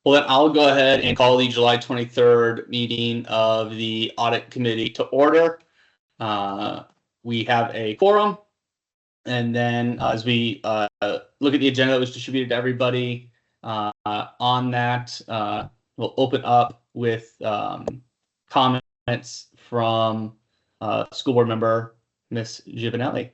Well, then I'll go ahead and call the July 23rd meeting of the Audit Committee to order. We have a quorum. And then as we look at the agenda that was distributed to everybody, on that, we'll open up with comments from school board member Ms. Giovanelli.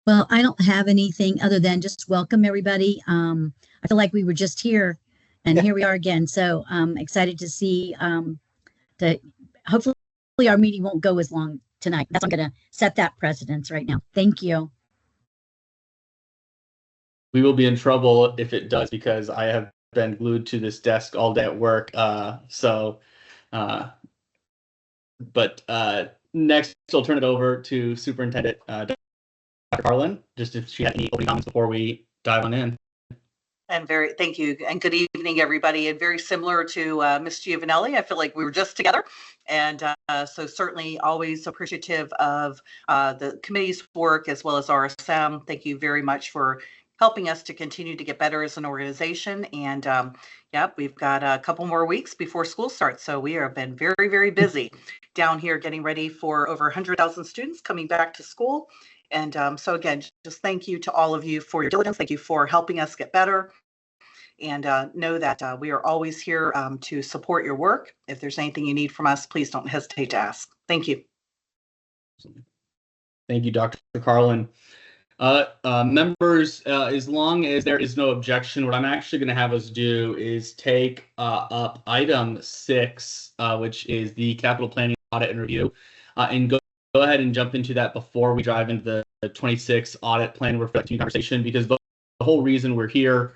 Well, I don't have anything other than just welcome everybody. I feel like we were just here and here we are again. So I'm excited to see hopefully our meeting won't go as long tonight. That's I'm going to set that precedence right now. Thank you. We will be in trouble if it does because I have been glued to this desk all day at work. But next, I'll turn it over to Superintendent Dr. Carlin, just if she had any opening comments before we dive on in. And thank you, and good evening, everybody. And very similar to Ms. Giovanelli, I feel like we were just together, and so certainly always appreciative of the committee's work as well as RSM. Thank you very much for helping us to continue to get better as an organization. And yeah, we've got a couple more weeks before school starts, so we have been very, very busy down here getting ready for over 100,000 students coming back to school. And so again, just thank you to all of you for your diligence. Thank you for helping us get better. And know that we are always here to support your work. If there's anything you need from us, please don't hesitate to ask. Thank you. Thank you, Dr. Carlin. Members, as long as there is no objection, what I'm actually going to have us do is take up item 6, which is the capital planning audit and review, and go ahead and jump into that before we dive into the 26 audit plan reflecting conversation, because the whole reason we're here,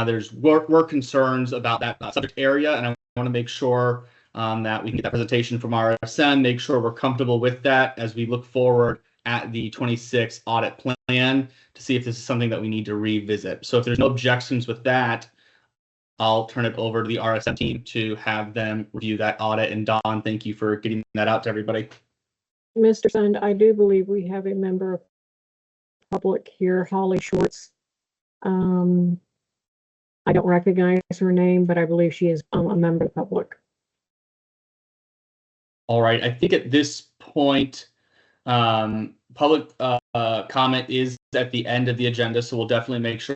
there's work concerns about that subject area, and I want to make sure that we can get that presentation from RSM, make sure we're comfortable with that as we look forward at the 26 audit plan to see if this is something that we need to revisit. So if there's no objections with that, I'll turn it over to the RSM team to have them review that audit. And Dawn, thank you for getting that out to everybody. Mr. Sund, I do believe we have a member of public here, Holly Schwartz. I don't recognize her name, but I believe she is a member of the public. All right, I think at this point, public comment is at the end of the agenda, so we'll definitely make sure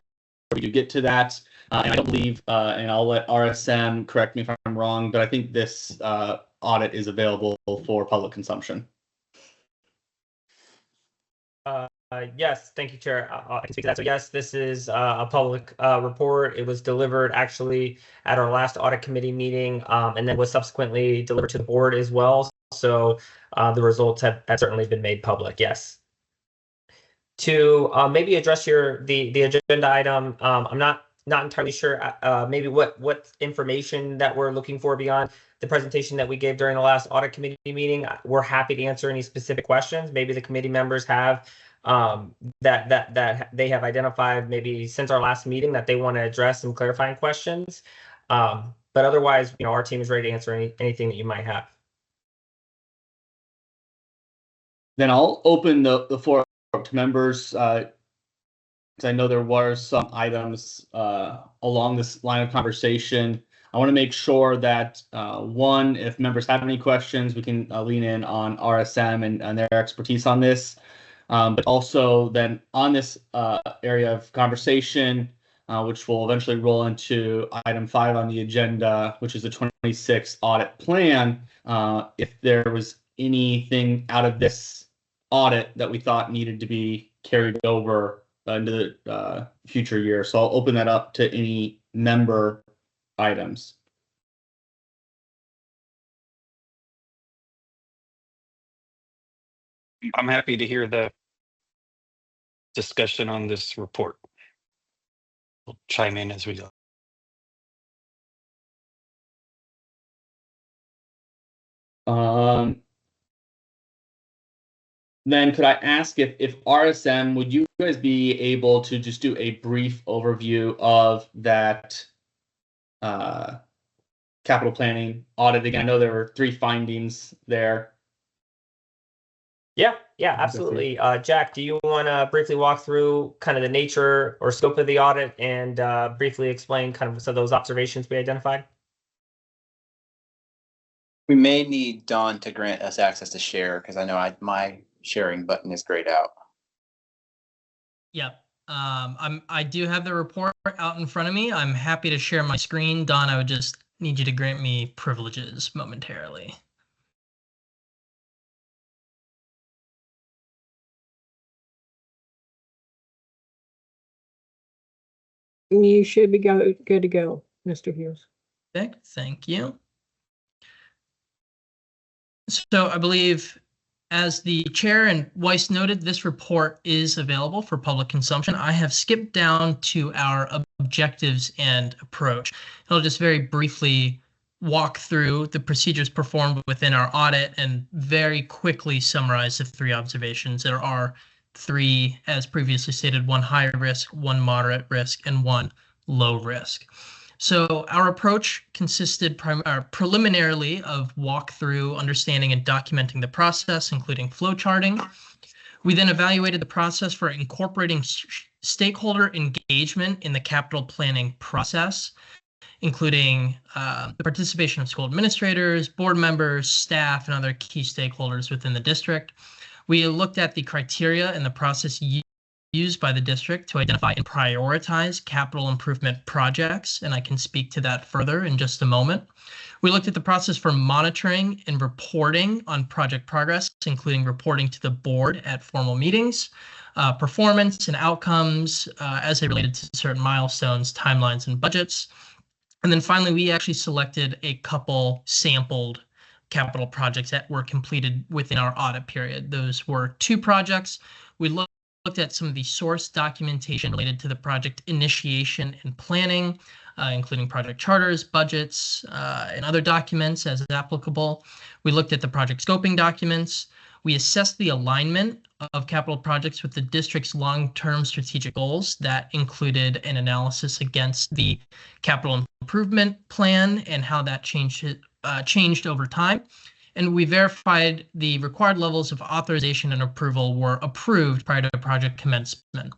we do get to that. And I don't believe, and I'll let RSM correct me if I'm wrong, but I think this audit is available for public consumption. Yes, thank you, Chair. I can speak to that. So yes, this is a public report. It was delivered actually at our last audit committee meeting, and then was subsequently delivered to the board as well. So the results have certainly been made public. Yes. To maybe address the agenda item, I'm not entirely sure maybe what information that we're looking for beyond the presentation that we gave during the last audit committee meeting. We're happy to answer any specific questions maybe the committee members have that they have identified maybe since our last meeting that they want to address some clarifying questions. But otherwise, our team is ready to answer anything that you might have. Then I'll open the floor to members. I know there were some items along this line of conversation. I want to make sure that one, if members have any questions, we can lean in on RSM and their expertise on this. But also then on this area of conversation, which will eventually roll into item 5 on the agenda, which is the 26 audit plan. If there was anything out of this audit that we thought needed to be carried over into the future year. So I'll open that up to any member items. I'm happy to hear the discussion on this report. We'll chime in as we go. Then could I ask if RSM, would you guys be able to just do a brief overview of that capital planning audit? Again, I know there were 3 findings there. Yeah, absolutely. Jack, do you want to briefly walk through kind of the nature or scope of the audit and briefly explain kind of some of those observations we identified? We may need Dawn to grant us access to share because I know my sharing button is grayed out. Yep. I do have the report out in front of me. I'm happy to share my screen. Don, I would just need you to grant me privileges momentarily. You should be good to go, Mr. Hughes. Perfect. Thank you. So I believe, as the chair and Weiss noted, this report is available for public consumption. I have skipped down to our objectives and approach. I'll just very briefly walk through the procedures performed within our audit and very quickly summarize the 3 observations. There are 3, as previously stated, 1 high risk, 1 moderate risk, and 1 low risk. So our approach consisted preliminarily of walkthrough, understanding and documenting the process, including flowcharting. We then evaluated the process for incorporating stakeholder engagement in the capital planning process, including the participation of school administrators, board members, staff, and other key stakeholders within the district. We looked at the criteria and the process used by the district to identify and prioritize capital improvement projects, and I can speak to that further in just a moment. We looked at the process for monitoring and reporting on project progress, including reporting to the board at formal meetings, performance and outcomes as they related to certain milestones, timelines, and budgets. And then finally, we actually selected a couple sampled capital projects that were completed within our audit period. Those were 2 projects. We looked at some of the source documentation related to the project initiation and planning, including project charters, budgets, and other documents as applicable. We looked at the project scoping documents. We assessed the alignment of capital projects with the district's long-term strategic goals. That included an analysis against the capital improvement plan and how that changed over time. And we verified the required levels of authorization and approval were approved prior to project commencement.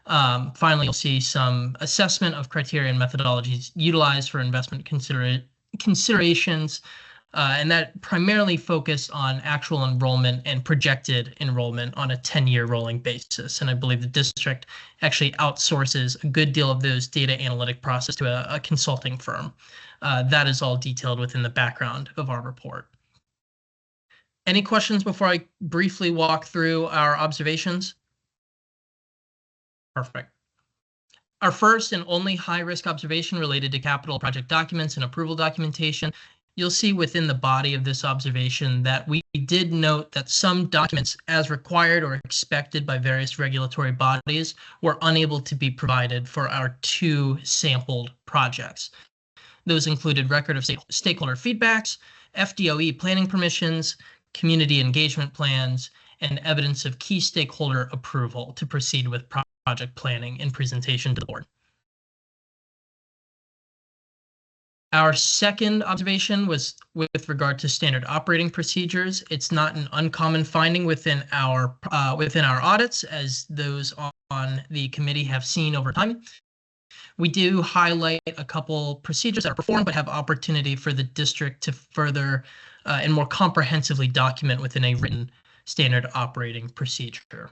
Finally, you'll see some assessment of criteria and methodologies utilized for investment considerations, and that primarily focused on actual enrollment and projected enrollment on a 10-year rolling basis. And I believe the district actually outsources a good deal of those data analytic process to a consulting firm. That is all detailed within the background of our report. Any questions before I briefly walk through our observations? Perfect. Our first and only high-risk observation related to capital project documents and approval documentation. You'll see within the body of this observation that we did note that some documents, as required or expected by various regulatory bodies, were unable to be provided for our 2 sampled projects. Those included record of stakeholder feedbacks, FDOE planning permissions, community engagement plans, and evidence of key stakeholder approval to proceed with project planning and presentation to the board. Our second observation was with regard to standard operating procedures. It's not an uncommon finding within our audits, as those on the committee have seen over time. We do highlight a couple procedures that are performed, but have opportunity for the district to further and more comprehensively document within a written standard operating procedure.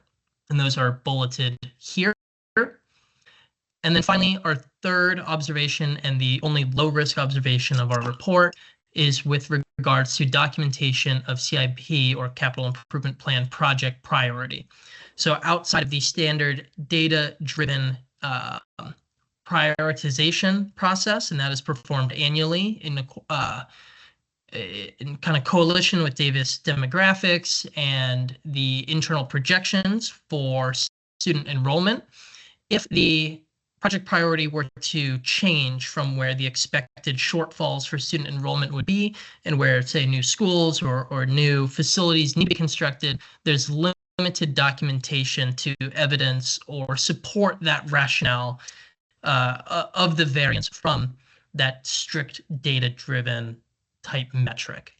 And those are bulleted here. And then finally, our third observation and the only low risk observation of our report is with regards to documentation of CIP or Capital Improvement Plan project priority. So outside of the standard data-driven prioritization process, and that is performed annually in kind of coalition with Davis demographics and the internal projections for student enrollment. If the project priority were to change from where the expected shortfalls for student enrollment would be and where, say, new schools or new facilities need to be constructed, there's limited documentation to evidence or support that rationale of the variance from that strict data-driven type metric.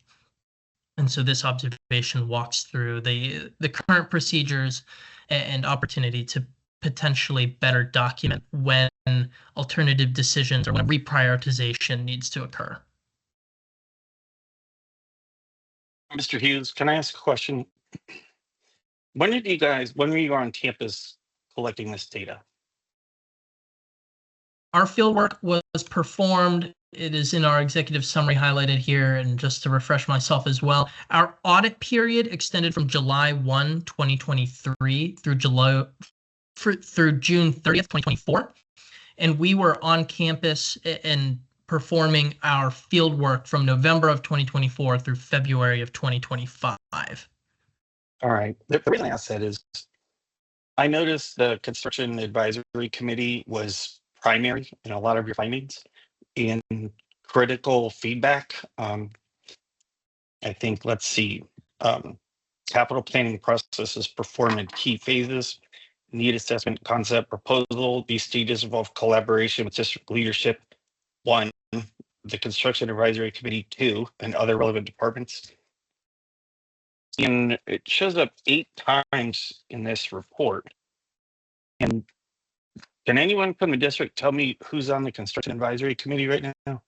And so this observation walks through the current procedures and opportunity to potentially better document when alternative decisions or when reprioritization needs to occur. Mr. Hughes, can I ask a question? When were you on campus collecting this data? Our fieldwork was performed. It is in our executive summary highlighted here. And just to refresh myself as well, our audit period extended from July 1, 2023 through June 30th, 2024. And we were on campus and performing our field work from November of 2024 through February of 2025. All right. The reason I asked that is I noticed the construction advisory committee was primary in a lot of your findings and critical feedback. I think, let's see, capital planning processes performed in key phases, need assessment, concept, proposal. These stages involve collaboration with district leadership. 1, the construction advisory committee. 2, and other relevant departments. And it shows up 8 times in this report. And can anyone from the district tell me who's on the construction advisory committee right now?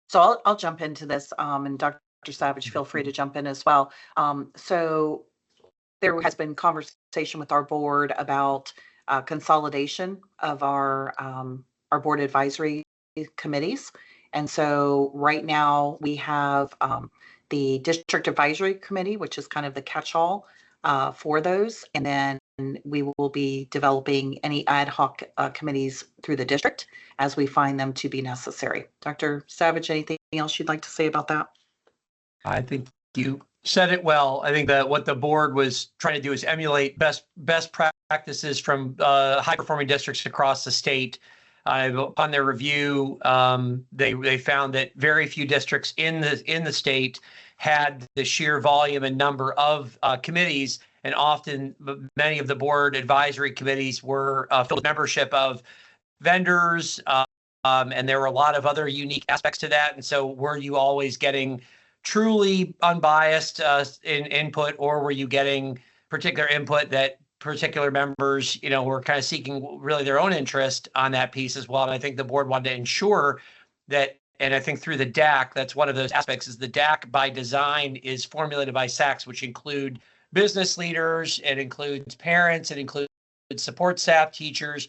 So I'll jump into this, and Dr. Savage, feel free to jump in as well. So there has been conversation with our board about consolidation of our board advisory committees. And so right now we have the district advisory committee, which is kind of the catch-all for those. And then we will be developing any ad hoc committees through the district as we find them to be necessary. Dr. Savage, anything else you'd like to say about that? I think you said it well. I think that what the board was trying to do is emulate best practices from high-performing districts across the state. Upon their review, they found that very few districts in the state had the sheer volume and number of committees, and often many of the board advisory committees were filled with membership of vendors, and there were a lot of other unique aspects to that. And so, were you always getting truly unbiased in input, or were you getting particular input that particular members, were kind of seeking really their own interest on that piece as well? And I think the board wanted to ensure that, and I think through the DAC, that's one of those aspects, is the DAC by design is formulated by SACs, which include business leaders, it includes parents, it includes support staff, teachers,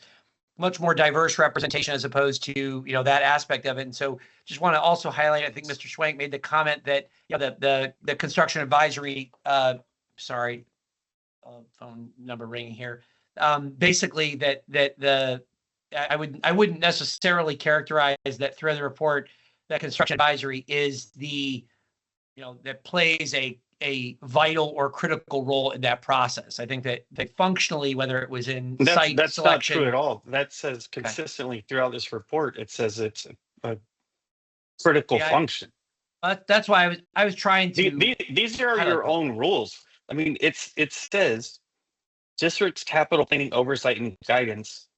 much more diverse representation as opposed to, that aspect of it. And so just want to also highlight, I think Mr. Schwank made the comment that, the construction advisory, phone number ringing here. Basically I wouldn't necessarily characterize that through the report that construction advisory is that plays a vital or critical role in that process. I think that functionally, whether it was in site that's selection. not true at all. That says consistently throughout this report, it says it's a critical function. That's why I was trying to. These are your own rules. I mean, it says district's capital planning oversight and guidance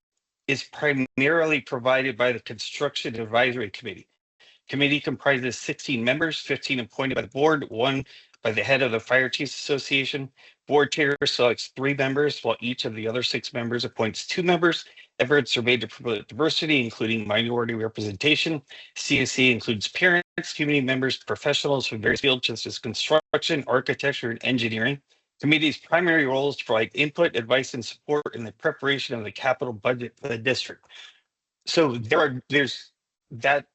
is primarily provided by the construction advisory committee. Committee comprises 16 members, 15 appointed by the board, 1 by the head of the Fire Chiefs Association. Board chair selects 3 members, while each of the other 6 members appoints 2 members. Efforts are made to promote diversity, including minority representation. CSC includes parents, community members, professionals from various fields such as construction, architecture, and engineering. Committee's primary role is to provide input, advice, and support in the preparation of the capital budget for the district. So there's that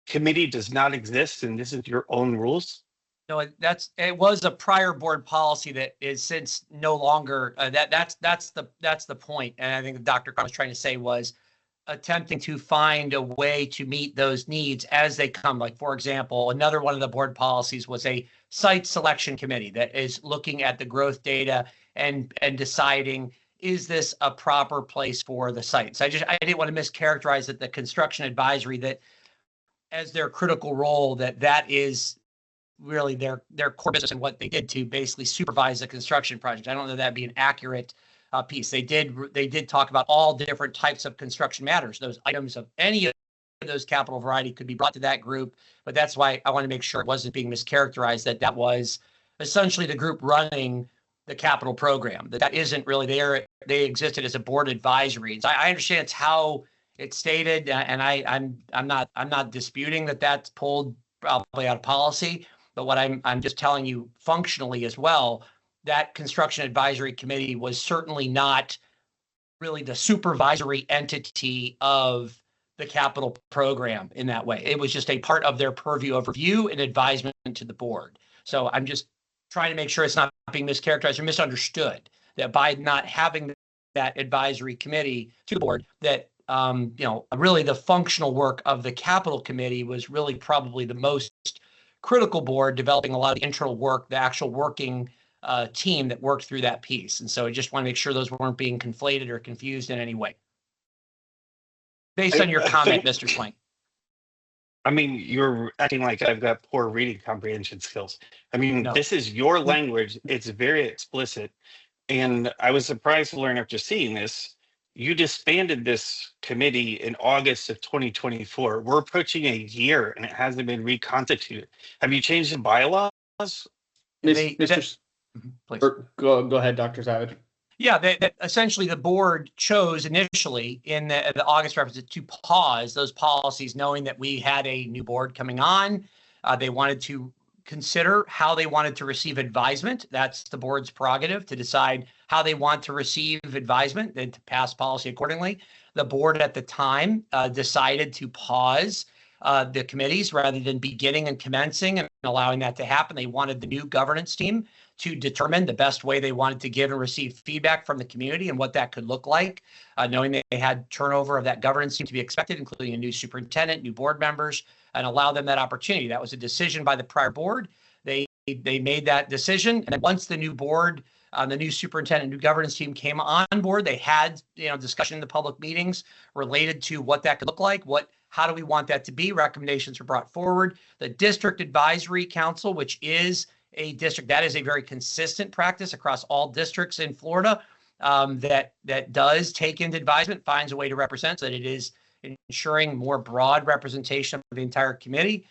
committee does not exist, and this is your own rules. No, it was a prior board policy that is since no longer. That's the point, and I think Dr. Crum was trying to say was attempting to find a way to meet those needs as they come. Like, for example, another one of the board policies was a site selection committee that is looking at the growth data and deciding, is this a proper place for the sites? I didn't want to mischaracterize that the construction advisory, that as their critical role, that is really their core business and what they did to basically supervise the construction project. I don't know that'd be an accurate piece. They did talk about all different types of construction matters. Those items of any of those capital variety could be brought to that group, but that's why I want to make sure it wasn't being mischaracterized, that was essentially the group running the capital program. That isn't really there. They existed as a board advisory. And so I understand it's how it's stated, and I'm not disputing that that's pulled probably out of policy, but what I'm just telling you functionally as well, that construction advisory committee was certainly not really the supervisory entity of the capital program in that way. It was just a part of their purview of review and advisement to the board. So I'm just trying to make sure it's not being mischaracterized or misunderstood, that by not having that advisory committee to the board, that really the functional work of the capital committee was really probably the most critical board, developing a lot of the internal work, the actual working team that worked through that piece. And so I just want to make sure those weren't being conflated or confused in any way. Based on your comment, Mr. Swank. I mean, you're acting like I've got poor reading comprehension skills. I mean, No. This is your language. It's very explicit. And I was surprised to learn after seeing this, you disbanded this committee in August of 2024. We're approaching a year and it hasn't been reconstituted. Have you changed the bylaws? Please. Go ahead, Dr. Savage. Yeah, that essentially the board chose initially in the August reference to pause those policies, knowing that we had a new board coming on. They wanted to consider how they wanted to receive advisement. That's the board's prerogative to decide how they want to receive advisement and to pass policy accordingly. The board at the time decided to pause the committees rather than beginning and commencing and allowing that to happen. They wanted the new governance team to determine the best way they wanted to give and receive feedback from the community and what that could look like, knowing they had turnover of that governance team to be expected, including a new superintendent, new board members, and allow them that opportunity. That was a decision by the prior board. They made that decision. And then once the new board, the new superintendent, new governance team came on board, they had discussion in the public meetings related to what that could look like, how do we want that to be? Recommendations were brought forward. The District Advisory Council, which is a district, that is a very consistent practice across all districts in Florida, that does take into advisement, finds a way to represent, so that it is ensuring more broad representation of the entire committee.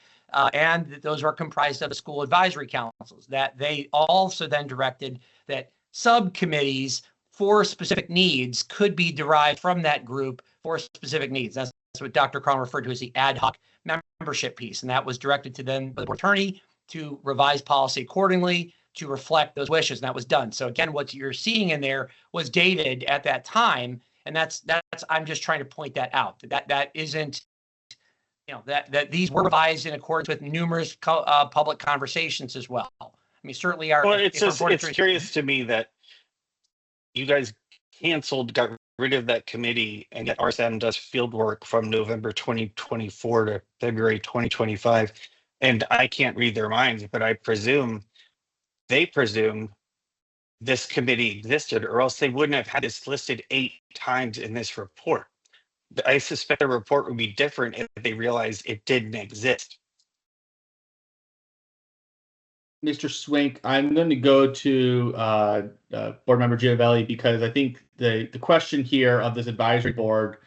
And those are comprised of the school advisory councils, that they also then directed that subcommittees for specific needs could be derived from that group for specific needs. That's what Dr. Cron referred to as the ad hoc membership piece. And that was directed to them by the board attorney to revise policy accordingly to reflect those wishes. And that was done. So again, what you're seeing in there was dated at that time. And that's I'm just trying to point that out, that isn't, that these were revised in accordance with numerous public conversations as well. I mean, certainly Well, it's curious to me that you guys got rid of that committee, and yet RSM does field work from November 2024 to February 2025. And I can't read their minds, but they presume this committee existed, or else they wouldn't have had this listed 8 times in this report. I suspect the report would be different if they realized it didn't exist. Mr. Swink, I'm going to go to Board Member Giovelli, because I think the question here of this advisory board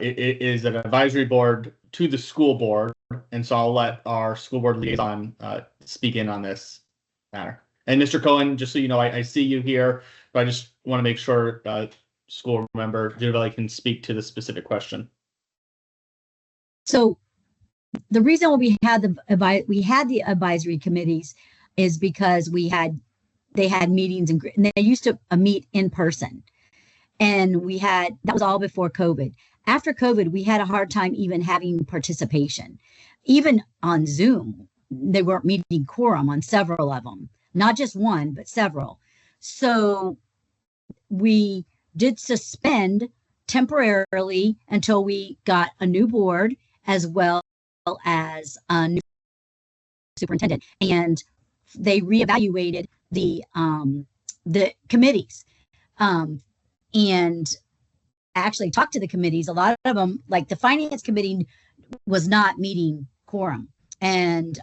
it is an advisory board to the school board, and so I'll let our school board liaison speak in on this matter. And Mr. Cohen, just so you know, I see you here, but I just want to make sure school member Giovelli can speak to the specific question. So the reason why we had the advisory committees is because they had meetings and they used to meet in person, and that was all before COVID. After COVID, we had a hard time even having participation, even on Zoom. They weren't meeting quorum on several of them, not just one, but several. So we did suspend temporarily until we got a new board as well as a new superintendent, and they reevaluated the committees, and actually talked to the committees. A lot of them, like the finance committee, was not meeting quorum, and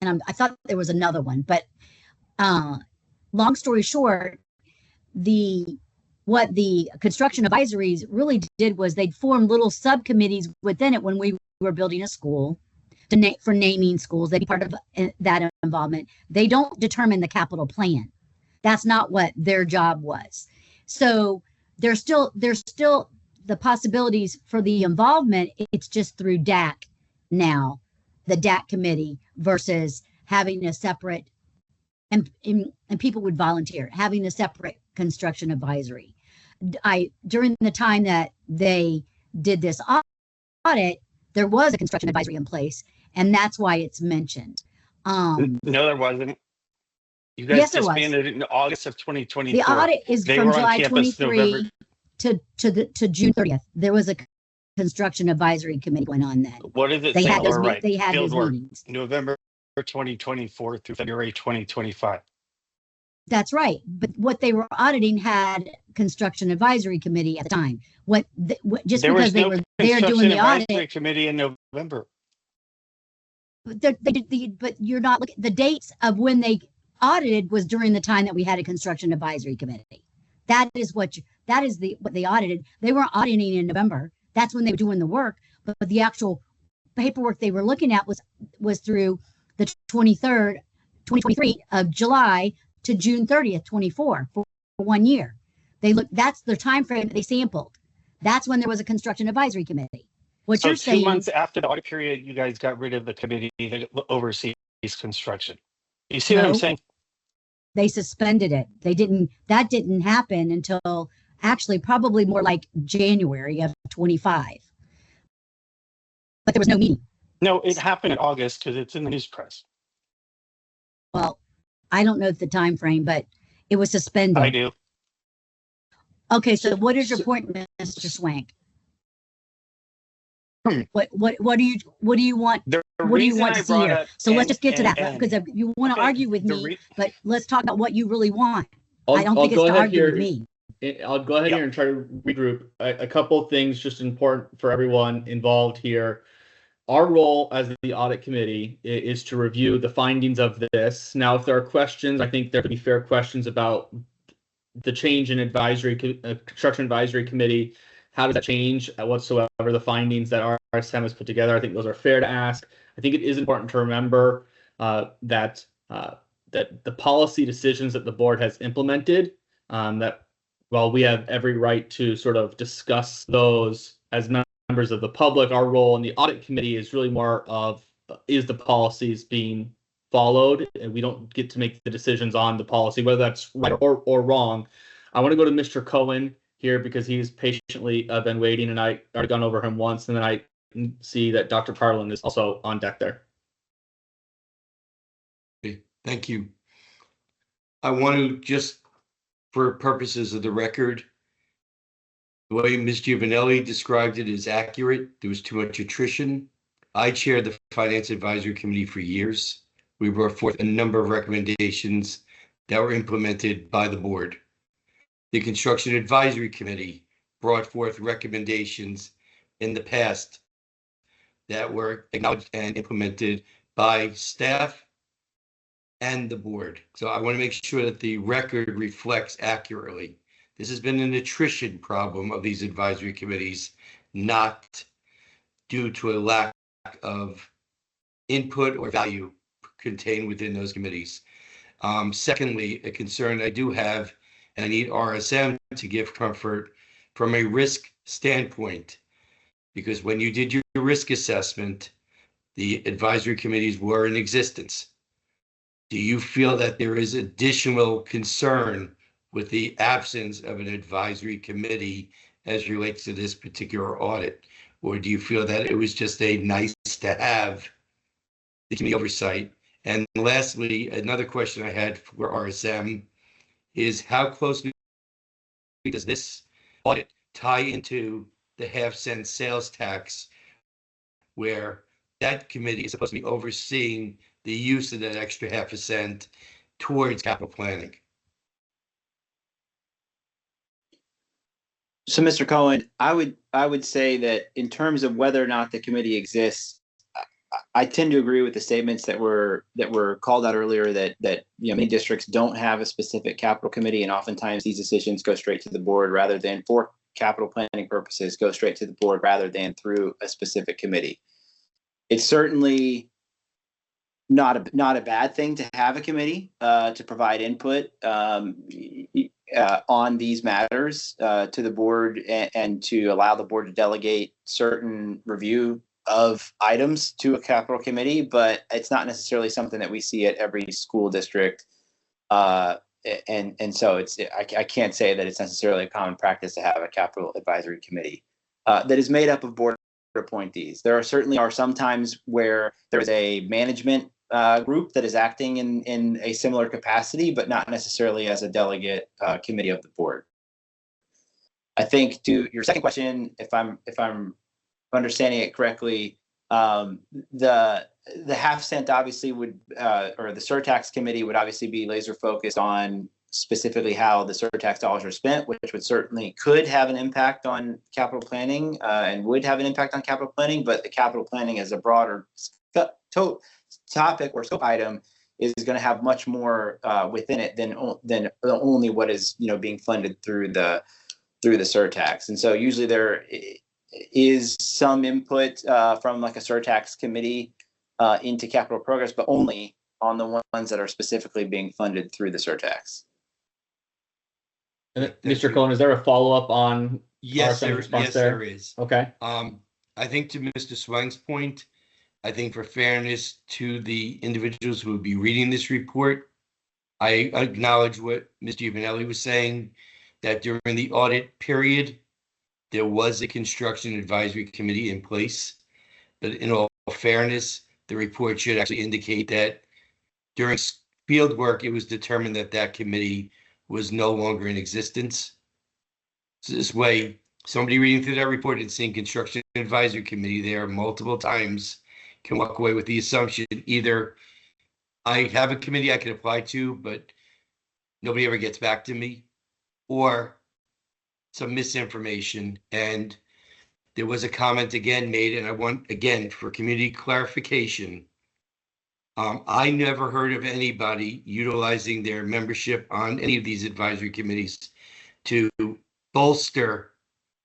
I thought there was another one, but long story short, what the construction advisories really did was they'd form little subcommittees within it when we were building a school for naming schools. They'd be part of that involvement. They don't determine the capital plan. That's not what their job was. So there's still the possibilities for the involvement. It's just through DAC now, the DAC committee, versus having a separate, and people would volunteer, having a separate construction advisory. During the time that they did this audit, there was a construction advisory in place, and that's why it's mentioned. No, there wasn't. You guys Yes, there was. disbanded it in August of 2024. The audit is They from were on July campus 23 to June 30th. There was a construction advisory committee going on then. What does it They say? had those, Laura Wright? they had Field those work, meetings. November 2024 through February 2025. That's right. But what they were auditing had construction advisory committee at the time. Just There because was they no were there doing construction the advisory audit, committee in November. but you're not looking, the dates of when they audited was during the time that we had a construction advisory committee. That is what they audited. They weren't auditing in November. That's when they were doing the work. But the actual paperwork they were looking at was through the 2023 of July to June 30th, 24 for 1 year. That's their time frame that they sampled. That's when there was a construction advisory committee. What So you're saying, 2 months after the audit period, you guys got rid of the committee that oversees construction. You see what I'm No. saying? they suspended it. That didn't happen until actually probably more like January of 25. But there was no meeting. No, it happened in August because it's in the news press. Well, I don't know the time frame, but it was suspended. I do. Okay, so what is your point, Mr. Swank? What do you want? The What do you reason want I to see brought here? up So let's and- just get to and- that, and- because if you want to okay, argue with the me, re- but let's talk about what you really want. I'll I don't go think it's to ahead argue here. with me. I'll go ahead Yeah. here and try to regroup. A couple of things just important for everyone involved here. Our role as the audit committee is to review the findings of this. Now, if there are questions, I think there could be fair questions about the change in construction advisory committee. How does that change whatsoever the findings that RSM has put together? I think those are fair to ask. I think it is important to remember that the policy decisions that the board has implemented, that while we have every right to sort of discuss those as members of the public, our role in the audit committee is really more of, is the policies being followed? And we don't get to make the decisions on the policy, whether that's right or wrong. I want to go to Mr. Cohen here because he's patiently been waiting, and I already gone over him once, and then I see that Dr. Carlin is also on deck there. Okay, thank you. I want to just, for purposes of the record, the way Ms. Giovanelli described it is accurate. There was too much attrition. I chaired the Finance Advisory Committee for years. We brought forth a number of recommendations that were implemented by the board. The Construction Advisory Committee brought forth recommendations in the past that were acknowledged and implemented by staff and the board. So I want to make sure that the record reflects accurately. This has been an attrition problem of these advisory committees, not due to a lack of input or value contained within those committees. Secondly, a concern I do have, and I need RSM to give comfort from a risk standpoint, because when you did your risk assessment, the advisory committees were in existence. Do you feel that there is additional concern with the absence of an advisory committee as relates to this particular audit? Or do you feel that it was just a nice to have the committee oversight? And lastly, another question I had for RSM is how closely does this audit tie into the half-cent sales tax, where that committee is supposed to be overseeing the use of that extra half a cent towards capital planning? So, Mr. Cohen, I would say that in terms of whether or not the committee exists, I tend to agree with the statements that were called out earlier that many districts don't have a specific capital committee, and oftentimes these decisions go straight to the board rather than, for capital planning purposes, go straight to the board rather than through a specific committee. It's certainly not a bad thing to have a committee to provide input on these matters to the board, and to allow the board to delegate certain review of items to a capital committee, but it's not necessarily something that we see at every school district. And so I can't say that it's necessarily a common practice to have a capital advisory committee that is made up of board appointees. There are some times where there's a management group that is acting in a similar capacity, but not necessarily as a delegate committee of the board. I think, to your second question, if I'm understanding it correctly, the half cent obviously would, or the surtax committee would obviously be laser focused on specifically how the surtax dollars are spent, which would certainly could have an impact on capital planning and would have an impact on capital planning. But the capital planning as a broader topic or scope item is going to have much more within it than only what is being funded through the surtax. And so usually there is some input from like a surtax committee into capital programs, but only on the ones that are specifically being funded through the surtax. Mr. Cohen, is there a follow-up on? Yes, there there is. Okay. I think to Mr. Swang's point, I think for fairness to the individuals who will be reading this report, I acknowledge what Mr. Ivanelli was saying, that during the audit period, there was a construction advisory committee in place. But in all fairness, the report should actually indicate that during field work, it was determined that that committee was no longer in existence. So this way, somebody reading through that report and seeing construction advisory committee there multiple times can walk away with the assumption either I have a committee I can apply to, but nobody ever gets back to me, or some misinformation. And there was a comment again made, and I want, again, for community clarification, I never heard of anybody utilizing their membership on any of these advisory committees to bolster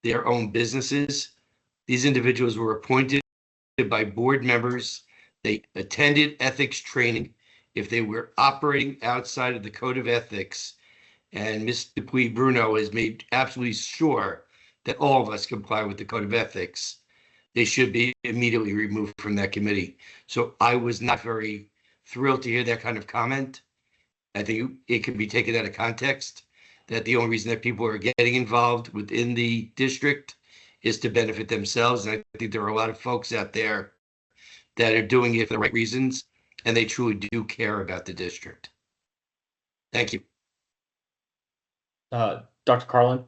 their own businesses. These individuals were appointed by board members. They attended ethics training. If they were operating outside of the code of ethics, and Ms. Dupuy Bruno has made absolutely sure that all of us comply with the code of ethics, they should be immediately removed from that committee. So I was not very thrilled to hear that kind of comment. I think it could be taken out of context, that the only reason that people are getting involved within the district is to benefit themselves. And I think there are a lot of folks out there that are doing it for the right reasons, and they truly do care about the district. Thank you. Dr. Carlin?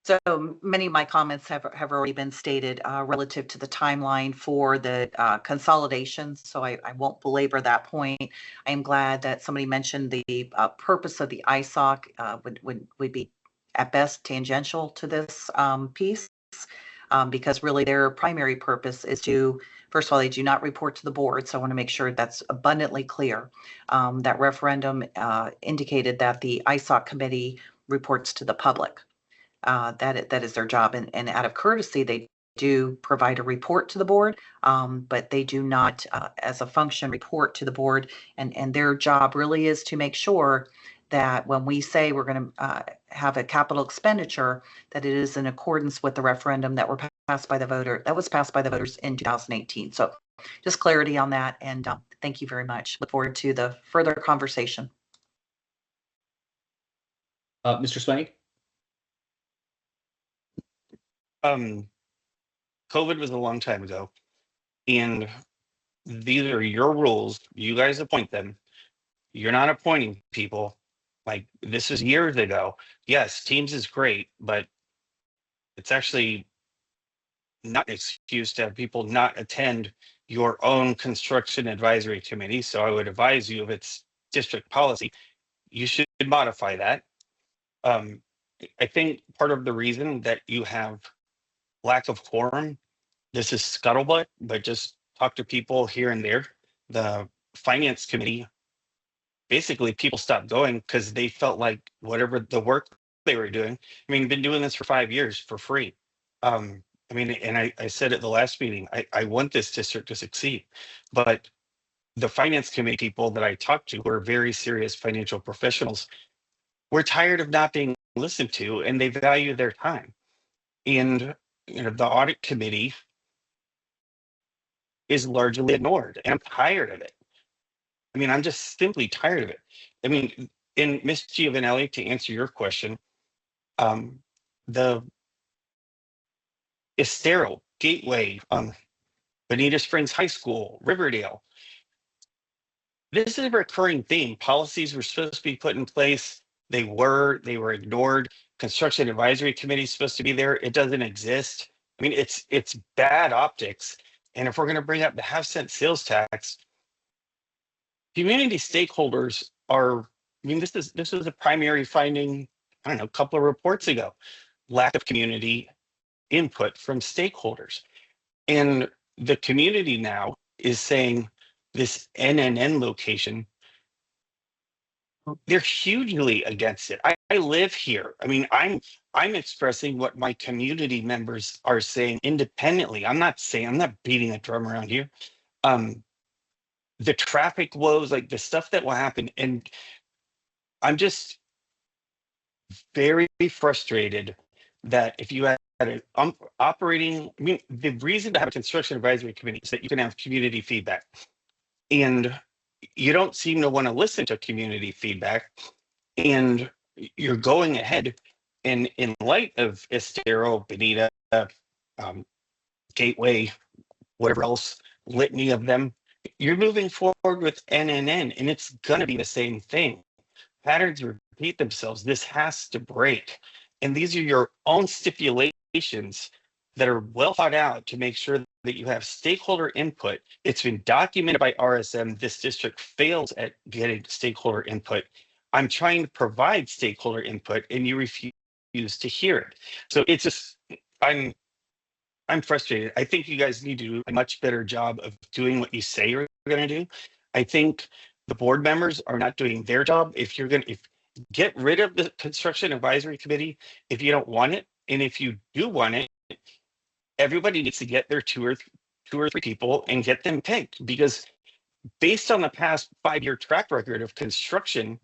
So many of my comments have already been stated relative to the timeline for the consolidation. So I won't belabor that point. I am glad that somebody mentioned the purpose of the ISOC would be at best tangential to this piece, because really their primary purpose is to, first of all, they do not report to the board. So I want to make sure that's abundantly clear. That referendum indicated that the ISOC committee reports to the public. That is their job, and out of courtesy, they do provide a report to the board, but they do not, as a function, report to the board. And their job really is to make sure that when we say we're going to have a capital expenditure, that it is in accordance with the referendum that was passed by the voters in 2018. So just clarity on that, and thank you very much. Look forward to the further conversation. Mr. Swank? COVID was a long time ago, and these are your rules. You guys appoint them. You're not appointing people. Like, this is years ago. Yes, Teams is great, but it's actually not an excuse to have people not attend your own construction advisory committee. So I would advise you, if it's district policy, you should modify that. I think part of the reason that you have lack of quorum this is scuttlebutt, but just talk to people here and there. The finance committee, basically people stopped going because they felt like whatever the work they were doing, I mean, been doing this for 5 years for free. I mean, and I said at the last meeting, I want this district to succeed, but the finance committee people that I talked to who are very serious financial professionals, we're tired of not being listened to, and they value their time. And the audit committee is largely ignored, and I'm tired of it. I mean, I'm just simply tired of it. I mean, in Ms. Giovanelli, to answer your question, the Estero, Gateway, Bonita Springs High School, Riverdale. This is a recurring theme. Policies were supposed to be put in place. They were ignored. Construction Advisory Committee is supposed to be there. It doesn't exist. I mean, it's bad optics. And if we're going to bring up the half-cent sales tax, community stakeholders are, I mean, this is a primary finding, I don't know, a couple of reports ago, lack of community input from stakeholders. And the community now is saying this NNN location, they're hugely against it. I live here. I mean, I'm expressing what my community members are saying independently. I'm not beating a drum around here. The traffic woes, like the stuff that will happen, and I'm just very frustrated that if you had an operating, I mean, the reason to have a construction advisory committee is that you can have community feedback, and you don't seem to want to listen to community feedback, and you're going ahead, and in light of Estero, Bonita, Gateway, whatever else, litany of them, you're moving forward with NNN, and it's going to be the same thing. Patterns repeat themselves. This has to break. And these are your own stipulations that are well thought out to make sure that you have stakeholder input. It's been documented by RSM. This district fails at getting stakeholder input. I'm trying to provide stakeholder input and you refuse to hear it. So it's just, I'm frustrated. I think you guys need to do a much better job of doing what you say you're going to do. I think the board members are not doing their job. If get rid of the construction advisory committee, if you don't want it, and if you do want it, everybody needs to get their two or three people and get them picked, because based on the past 5-year track record of construction,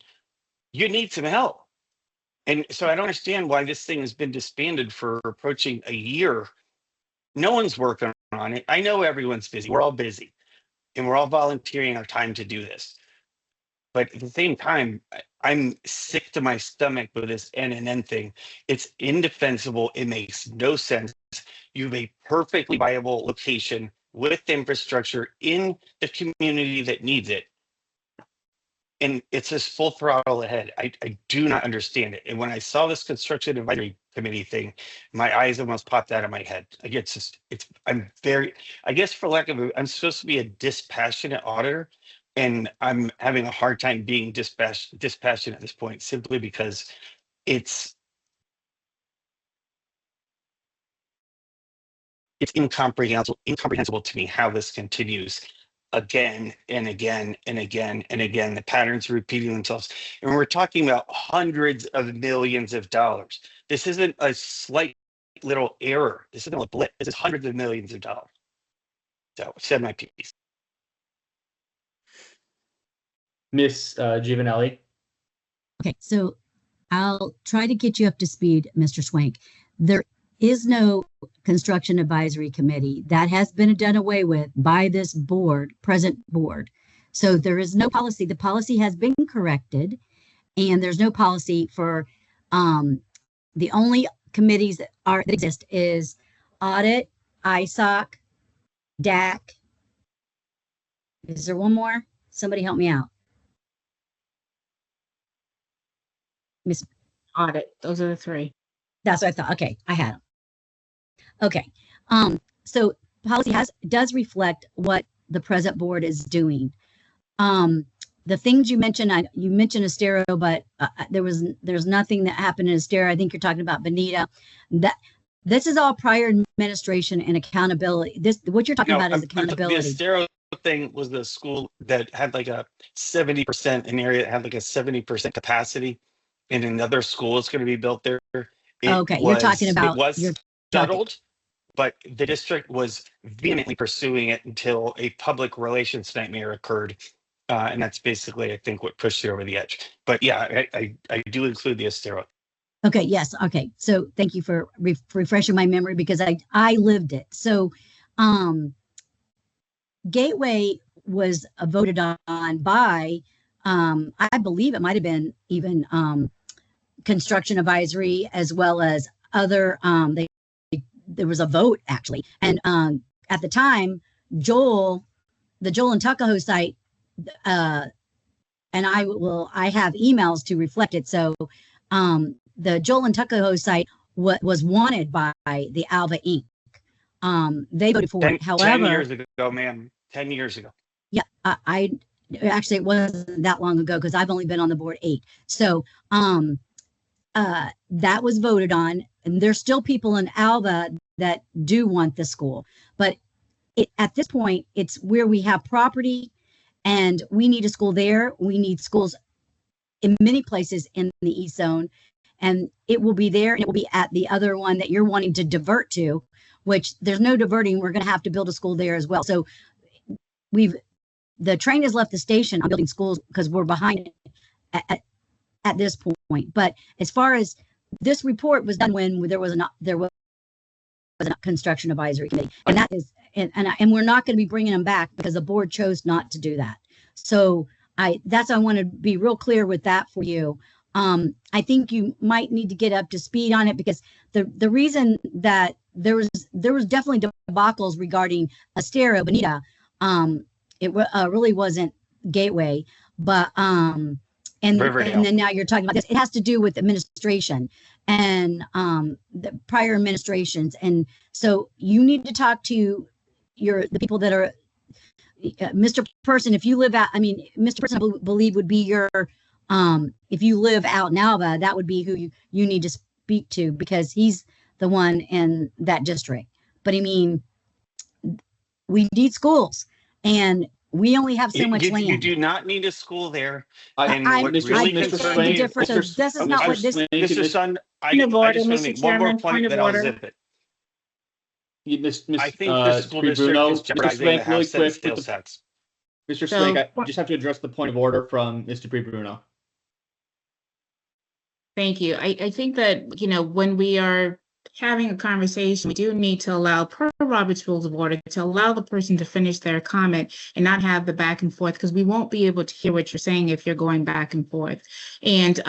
you need some help. And so I don't understand why this thing has been disbanded for approaching a year. No one's working on it. I know everyone's busy. We're all busy and we're all volunteering our time to do this. But at the same time, I'm sick to my stomach with this NNN thing. It's indefensible. It makes no sense. You have a perfectly viable location with infrastructure in the community that needs it. And it's just full throttle ahead. I do not understand it. And when I saw this construction advisory committee thing, my eyes almost popped out of my head. Like I'm very, I guess for lack of, I'm supposed to be a dispassionate auditor, and I'm having a hard time being dispassionate at this point, simply because it's incomprehensible to me how this continues again and again and again and again. The patterns are repeating themselves, and we're talking about hundreds of millions of dollars. This isn't a slight little error. This isn't a blip. This is hundreds of millions of dollars. So I said my piece. Miss Giovanelli. Okay, so I'll try to get you up to speed, Mr. Swank. There is no construction advisory committee. That has been done away with by this board, present board. So there is no policy. The policy has been corrected, and there's no policy for the only committees that exist is audit, ISOC, DAC. Is there one more? Somebody help me out. Miss Audit. Those are the three. That's what I thought. Okay, I had them. Okay. So policy does reflect what the present board is doing. The things you mentioned, you mentioned Estero, but there's nothing that happened in Estero. I think you're talking about Bonita. This is all prior administration and accountability. This, what you're talking about is The accountability. Estero thing was the school that had like a 70%, an area that had like a 70% capacity, and another school is going to be built there. Okay, you're talking about- It was you're talking- shuttled, but the district was vehemently pursuing it until a public relations nightmare occurred. And that's basically, I think, what pushed it over the edge. But yeah, I do include the Estero. Okay, yes, okay. So thank you for refreshing my memory because I lived it. So Gateway was voted on by, I believe it might have been even construction advisory as well as other, there was a vote actually. And at the time, the Joel and Tuckahoe site, and I have emails to reflect it. So the Joel and Tuckahoe site was wanted by the Alva Inc. They voted for it. However, 10 years ago, ma'am, 10 years ago. Yeah, I actually, it wasn't that long ago because I've only been on the board 8. So that was voted on, and there's still people in Alva that do want the school. But at this point, it's where we have property and we need a school there. We need schools in many places in the East Zone, and it will be there and it will be at the other one that you're wanting to divert to, which there's no diverting. We're going to have to build a school there as well. So the train has left the station on building schools because we're behind at this point. But as far as this report was done when there was a construction advisory committee, and that is, and we're not going to be bringing them back because the board chose not to do that. So I want to be real clear with that for you. I think you might need to get up to speed on it because the reason that there was definitely debacles regarding Estero, Bonita. It really wasn't Gateway, but and then now you're talking about this. It has to do with administration and the prior administrations, and so you need to talk to the people that are Mr. Person. If you live out, I mean, Mr. Person, I believe would be your if you live out in Alva, that would be who you need to speak to because he's the one in that district. But I mean, we need schools. And we only have so much land. You do not need a school there. I beg to differ. So this is not what this. Mr. Sun, I Point of order, just want to Mr. make one more Chairman, point point of that I'll order. zip it. I I think the school district is jeopardizing the half-cent sales tax. Mr. So- Swank, I just have to address the point of order from Mr. Bruno. Thank you. I think that, when we are having a conversation, we do need to allow, per Robert's Rules of Order, to allow the person to finish their comment and not have the back and forth, because we won't be able to hear what you're saying if you're going back and forth. And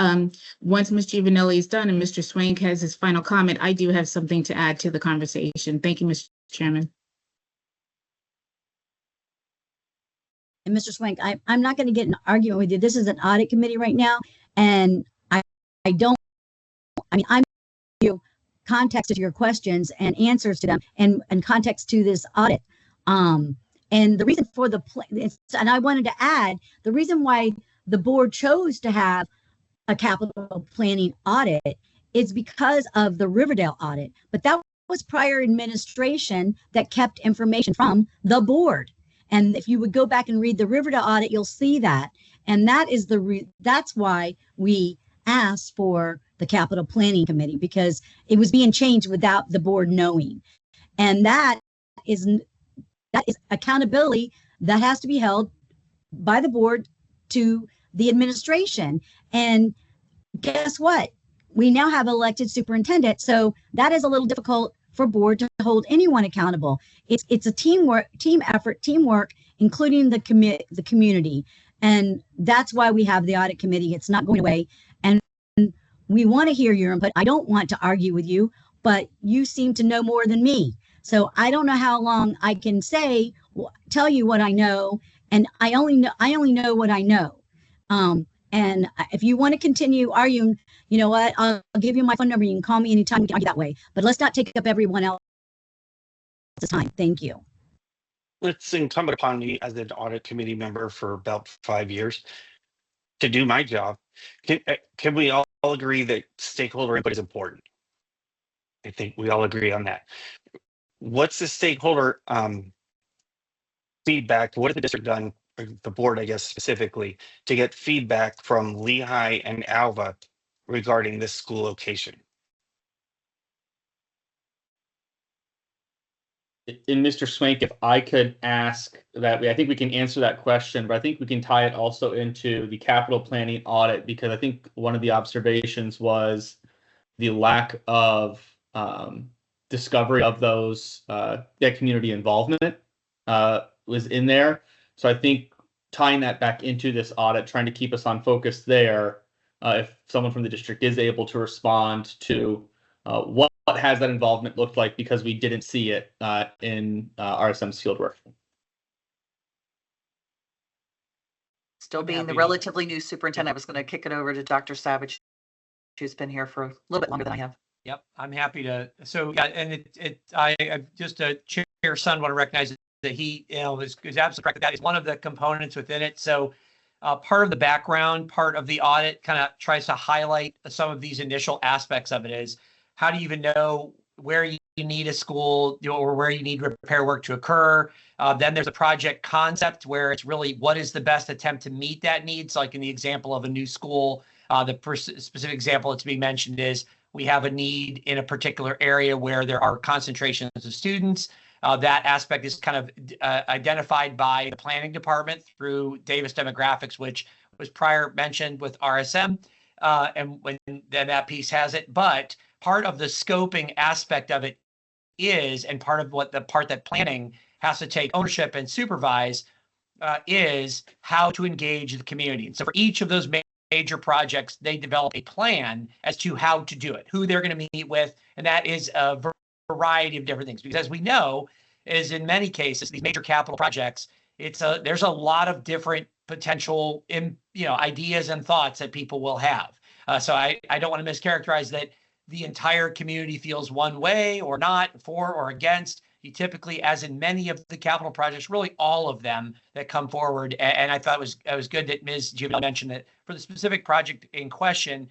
once Ms. Giovanelli is done and Mr. Swank has his final comment, I do have something to add to the conversation. Thank you, Mr. Chairman. And Mr. Swank, I'm not going to get an argument with you. This is an audit committee right now, and I'm you context to your questions and answers to them, and context to this audit. And the reason for and I wanted to add the reason why the board chose to have a capital planning audit is because of the Riverdale audit, but that was prior administration that kept information from the board. And if you would go back and read the Riverdale audit, you'll see that. And that is that's why we asked for the capital planning committee, because it was being changed without the board knowing. And that is accountability that has to be held by the board to the administration. And guess what? We now have elected superintendent. So that is a little difficult for board to hold anyone accountable. It's a team effort, teamwork, including the community. And that's why we have the audit committee. It's not going away. And we want to hear your input. I don't want to argue with you, but you seem to know more than me. So I don't know how long I can tell you what I know. And I only know what I know. And if you want to continue arguing, you know what, I'll give you my phone number. You can call me anytime. We can argue that way, but let's not take up everyone else's time. Thank you. It's incumbent upon me as an audit committee member for about 5 years to do my job. Can we all agree that stakeholder input is important? I think we all agree on that. What's the stakeholder feedback? What has the district done, or the board, I guess, specifically, to get feedback from Lehigh and Alva regarding this school location? And Mr. Swank, if I could ask that, I think we can answer that question, but I think we can tie it also into the capital planning audit, because I think one of the observations was the lack of discovery of those that community involvement was in there. So I think tying that back into this audit, trying to keep us on focus there, if someone from the district is able to respond to what has that involvement looked like, because we didn't see it in RSM's fieldwork. Still being the happy to- relatively new superintendent, I was going to kick it over to Dr. Savage, who's been here for a little bit longer than I have. Yep, I'm happy to. So, yeah, and I just Chair Sun want to recognize that he, is absolutely correct. That is one of the components within it. So, part of the background, part of the audit kind of tries to highlight some of these initial aspects of it. Is how do you even know where you need a school, or where you need repair work to occur? Then there's a project concept where it's really what is the best attempt to meet that need. So, like in the example of a new school, the specific example that's being mentioned is we have a need in a particular area where there are concentrations of students. That aspect is kind of identified by the planning department through Davis Demographics, which was prior mentioned with RSM, and when then that piece has it. But part of the scoping aspect of it is, and part of what the part that planning has to take ownership and supervise is how to engage the community. And so for each of those major projects, they develop a plan as to how to do it, who they're going to meet with, and that is a variety of different things. Because as we know, is in many cases, these major capital projects, there's a lot of different potential ideas and thoughts that people will have. So I don't want to mischaracterize that the entire community feels one way or not, for or against. You typically, as in many of the capital projects, really all of them that come forward. And I thought it was good that Ms. Giovanni mentioned that for the specific project in question,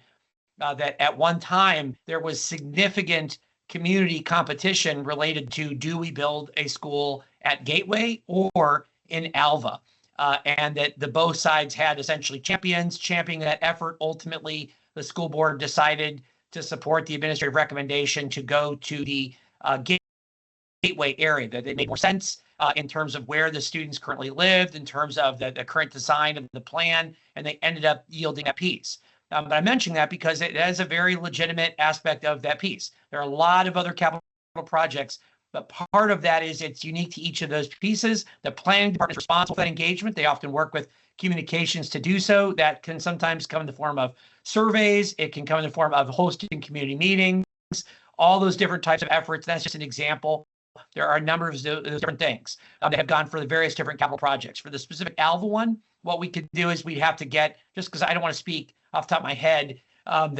that at one time there was significant community competition related to, do we build a school at Gateway or in Alva? And that the both sides had essentially championing that effort. Ultimately, the school board decided to support the administrative recommendation to go to the Gateway area, that it made more sense in terms of where the students currently lived, in terms of the current design of the plan, and they ended up yielding that piece. But I'm mentioning that because it has a very legitimate aspect of that piece. There are a lot of other capital projects, but part of that is it's unique to each of those pieces. The planning department is responsible for that engagement. They often work with communications to do so. That can sometimes come in the form of surveys. It can come in the form of hosting community meetings, all those different types of efforts. That's just an example. There are a number of those different things that have gone for the various different capital projects. For the specific Alva one, what we could do is we'd have to get, just because I don't want to speak off the top of my head of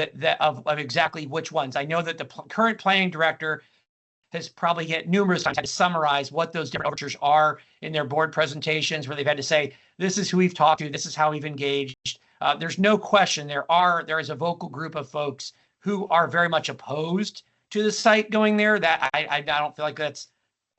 exactly which ones. I know that the current planning director has probably numerous times had to summarize what those different overtures are in their board presentations, where they've had to say, this is who we've talked to, this is how we've engaged. There's no question there is a vocal group of folks who are very much opposed to the site going there. That I don't feel like that's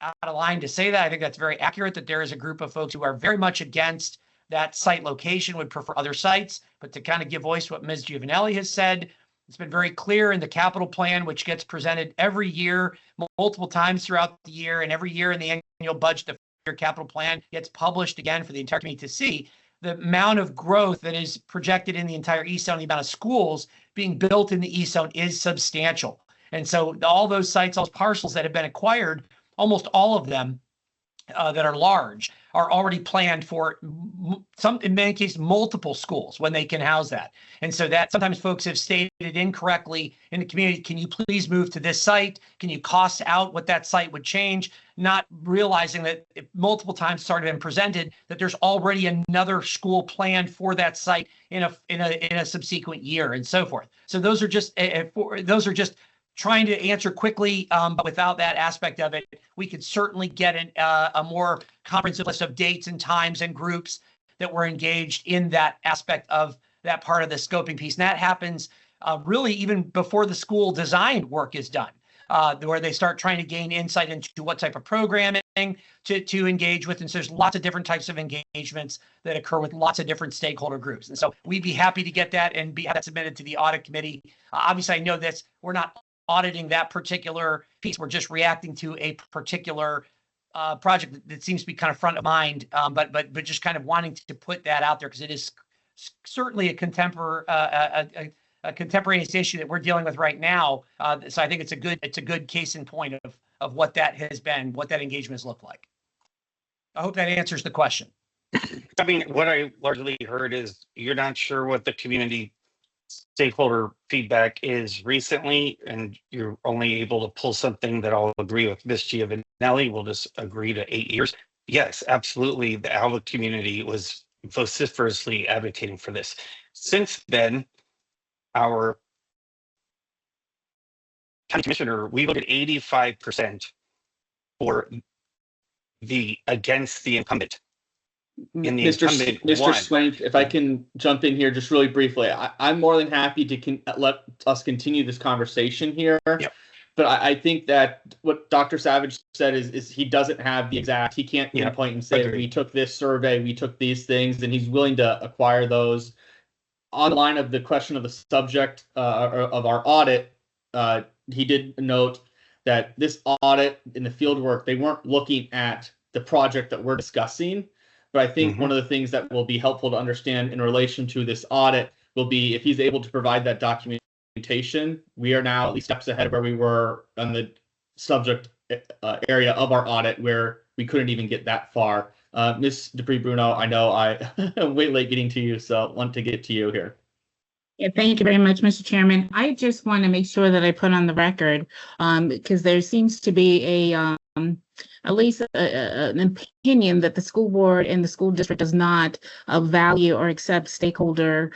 out of line to say that. I think that's very accurate, that there is a group of folks who are very much against that site location, would prefer other sites. But to kind of give voice to what Ms. Giovanelli has said, it's been very clear in the capital plan, which gets presented every year, multiple times throughout the year, and every year in the annual budget, the capital plan gets published again for the entire community to see. The amount of growth that is projected in the entire East Zone, the amount of schools being built in the East Zone is substantial. And so all those sites, all those parcels that have been acquired, almost all of them that are large, are already planned for in many cases, multiple schools when they can house that. And so that sometimes folks have stated incorrectly in the community, can you please move to this site? Can you cost out what that site would change? Not realizing that multiple times it's already been presented that there's already another school planned for that site in a subsequent year, and so forth. So those are just trying to answer quickly, but without that aspect of it, we could certainly get a more comprehensive list of dates and times and groups that were engaged in that aspect of that part of the scoping piece. And that happens really even before the school design work is done. where they start trying to gain insight into what type of programming to engage with. And so there's lots of different types of engagements that occur with lots of different stakeholder groups. And so we'd be happy to get that and have that submitted to the audit committee. Obviously, I know this, we're not auditing that particular piece. We're just reacting to a particular project that seems to be kind of front of mind, but just kind of wanting to put that out there because it is certainly a contemporaneous issue that we're dealing with right now. So I think it's a good case in point of what that has been, what that engagement has looked like. I hope that answers the question. I mean, what I largely heard is you're not sure what the community stakeholder feedback is recently, and you're only able to pull something that I'll agree with Ms. Giovanelli. We'll just agree to 8 years. Yes, absolutely. The ALVA community was vociferously advocating for this. Since then, our county commissioner, we voted 85% for the against the incumbent. In the incumbent Mr. one. Swank, if I can jump in here just really briefly, I'm more than happy to let us continue this conversation here. Yep. But I think that what Dr. Savage said is he doesn't have the exact, he can't pinpoint and say, we took this survey, we took these things, and he's willing to acquire those. On the line of the question of the subject of our audit, he did note that this audit in the field work, they weren't looking at the project that we're discussing. But I think one of the things that will be helpful to understand in relation to this audit will be if he's able to provide that documentation, we are now at least steps ahead of where we were on the subject area of our audit where we couldn't even get that far. Ms. Dupree-Bruno, I know I'm way late getting to you, so I want to get to you here. Yeah, thank you very much, Mr. Chairman. I just want to make sure that I put on the record, because there seems to be at least an opinion that the school board and the school district does not value or accept stakeholder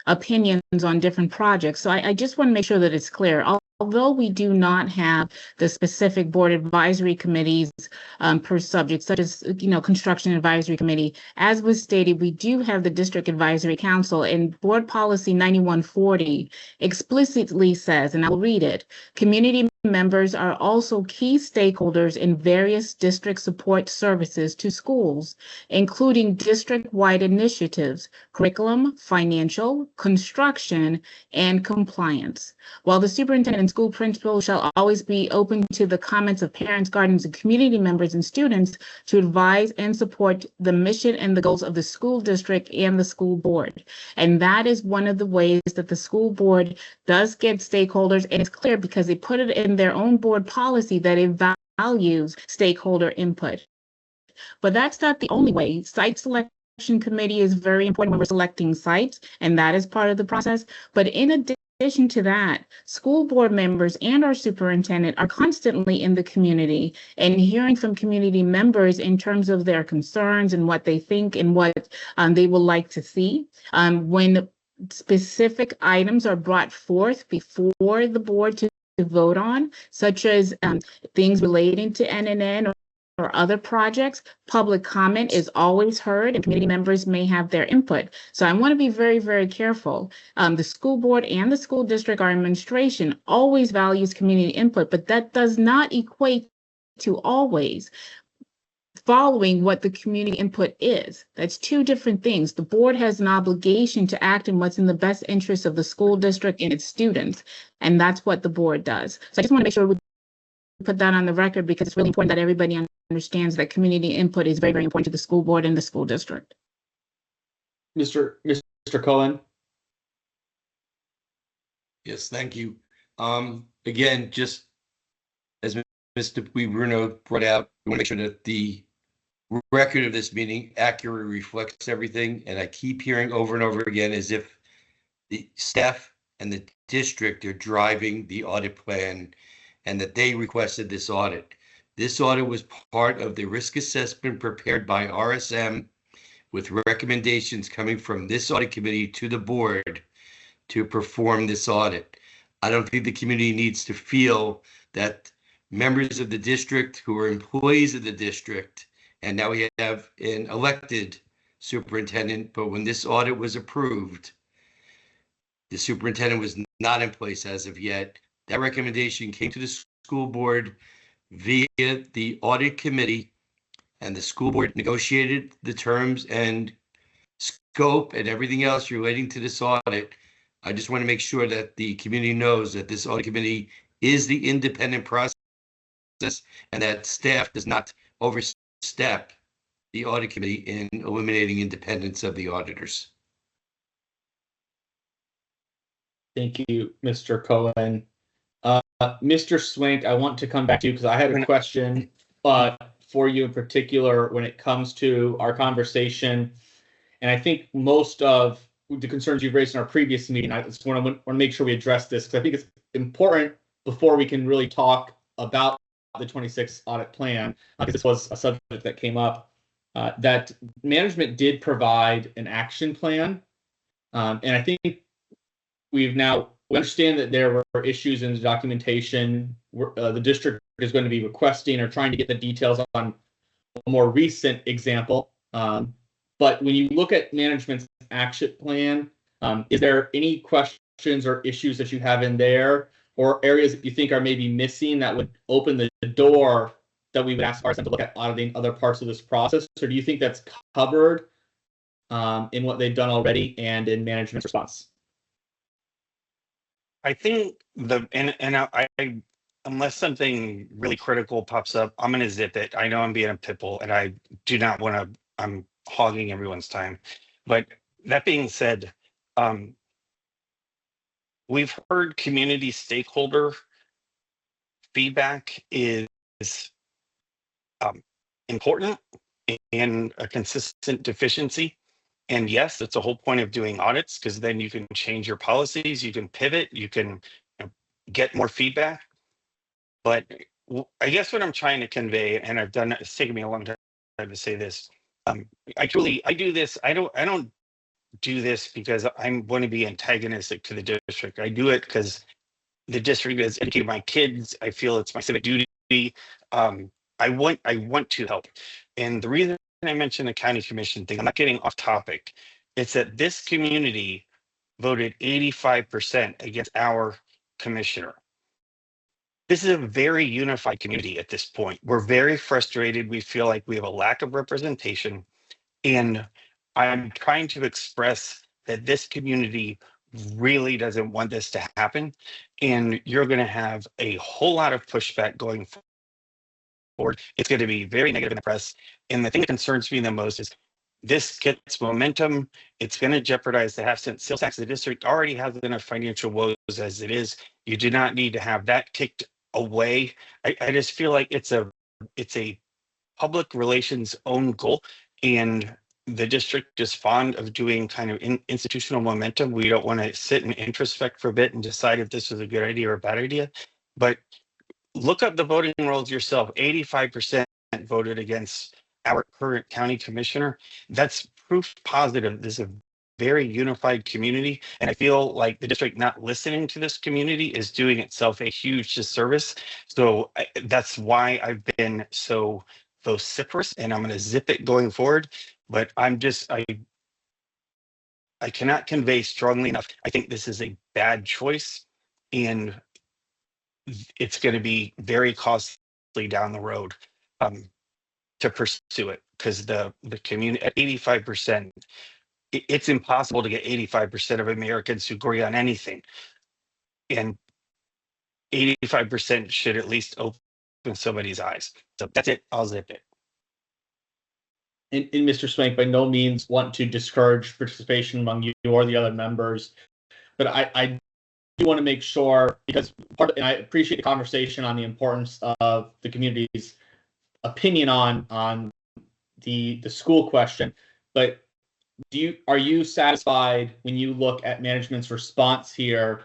opinions on different projects. So I just want to make sure that it's clear. Although we do not have the specific board advisory committees per subject, such as, construction advisory committee, as was stated, we do have the district advisory council, and board policy 9140 explicitly says, and I'll read it, community members are also key stakeholders in various district support services to schools, including district-wide initiatives, curriculum, financial, construction, and compliance. While the superintendent and school principal shall always be open to the comments of parents, guardians, and community members and students to advise and support the mission and the goals of the school district and the school board. And that is one of the ways that the school board does get stakeholders, and it's clear because they put it in their own board policy that it values stakeholder input. But that's not the only way. Site selection committee is very important when we're selecting sites, and that is part of the process. But in addition to that, school board members and our superintendent are constantly in the community and hearing from community members in terms of their concerns and what they think and what they would like to see. When specific items are brought forth before the board to vote on, such as things relating to NNN or other projects, public comment is always heard and community members may have their input. So I want to be very, very careful. The school board and the school district, our administration always values community input, but that does not equate to always following what the community input is. That's two different things. The board has an obligation to act in what's in the best interest of the school district and its students, and that's what the board does. So I just want to make sure we put that on the record because it's really important that everybody understands that community input is very, very important to the school board and the school district. Mr. Cohen. Yes, thank you. Again, just as Mr. Bruno brought out, we want to make sure that the record of this meeting accurately reflects everything. And I keep hearing over and over again as if the staff and the district are driving the audit plan and that they requested this audit. This audit was part of the risk assessment prepared by RSM with recommendations coming from this audit committee to the board to perform this audit. I don't think the community needs to feel that members of the district who are employees of the district, and now we have an elected superintendent, but when this audit was approved, the superintendent was not in place as of yet. That recommendation came to the school board via the audit committee, and the school board negotiated the terms and scope and everything else relating to this audit. I just want to make sure that the community knows that this audit committee is the independent process and that staff does not overstep the audit committee in eliminating independence of the auditors. Thank you, Mr. Cohen. Mr. Swank, I want to come back to you because I had a question for you in particular when it comes to our conversation. And I think most of the concerns you've raised in our previous meeting, I just want to make sure we address this because I think it's important before we can really talk about the 26 audit plan, because this was a subject that came up, that management did provide an action plan. And I think we understand that there were issues in the documentation. The district is going to be requesting or trying to get the details on a more recent example. But when you look at management's action plan, is there any questions or issues that you have in there, or areas that you think are maybe missing that would open the door that we would ask RSM to look at auditing other parts of this process? Or do you think that's covered in what they've done already and in management's response? I think I unless something really critical pops up, I'm gonna zip it. I know I'm being a pitbull and I do not want to, I'm hogging everyone's time. But that being said, we've heard community stakeholder feedback is important and a consistent deficiency. And yes, that's the whole point of doing audits, because then you can change your policies, you can pivot, you can get more feedback. But I guess what I'm trying to convey, and it's taken me a long time to say this. I do this. I don't do this because I'm going to be antagonistic to the district. I do it because the district has educated my kids. I feel it's my civic duty. I want to help. And the reason I mentioned the county commission thing, I'm not getting off topic. It's that this community voted 85% against our commissioner. This is a very unified community at this point. We're very frustrated. We feel like we have a lack of representation. And I'm trying to express that this community really doesn't want this to happen. And you're going to have a whole lot of pushback going forward. It's going to be very negative in the press. And the thing that concerns me the most is this gets momentum. It's going to jeopardize the half-cent sales tax. The district already has enough financial woes as it is. You do not need to have that kicked away. I just feel like it's a public relations own goal, and the district is fond of doing kind of institutional momentum. We don't want to sit and introspect for a bit and decide if this is a good idea or a bad idea. But look up the voting rolls yourself. 85% voted against our current county commissioner. That's proof positive. This is a very unified community. And I feel like the district not listening to this community is doing itself a huge disservice. So that's why I've been so vociferous, and I'm going to zip it going forward. But I cannot convey strongly enough. I think this is a bad choice, and it's going to be very costly down the road to pursue it, because the community at 85%, it's impossible to get 85% of Americans to agree on anything. And 85% should at least open somebody's eyes. So that's it. I'll zip it. And Mr. Swank, by no means want to discourage participation among you or the other members, but I do want to make sure, because and I appreciate the conversation on the importance of the community's opinion on the school question, but are you satisfied when you look at management's response here,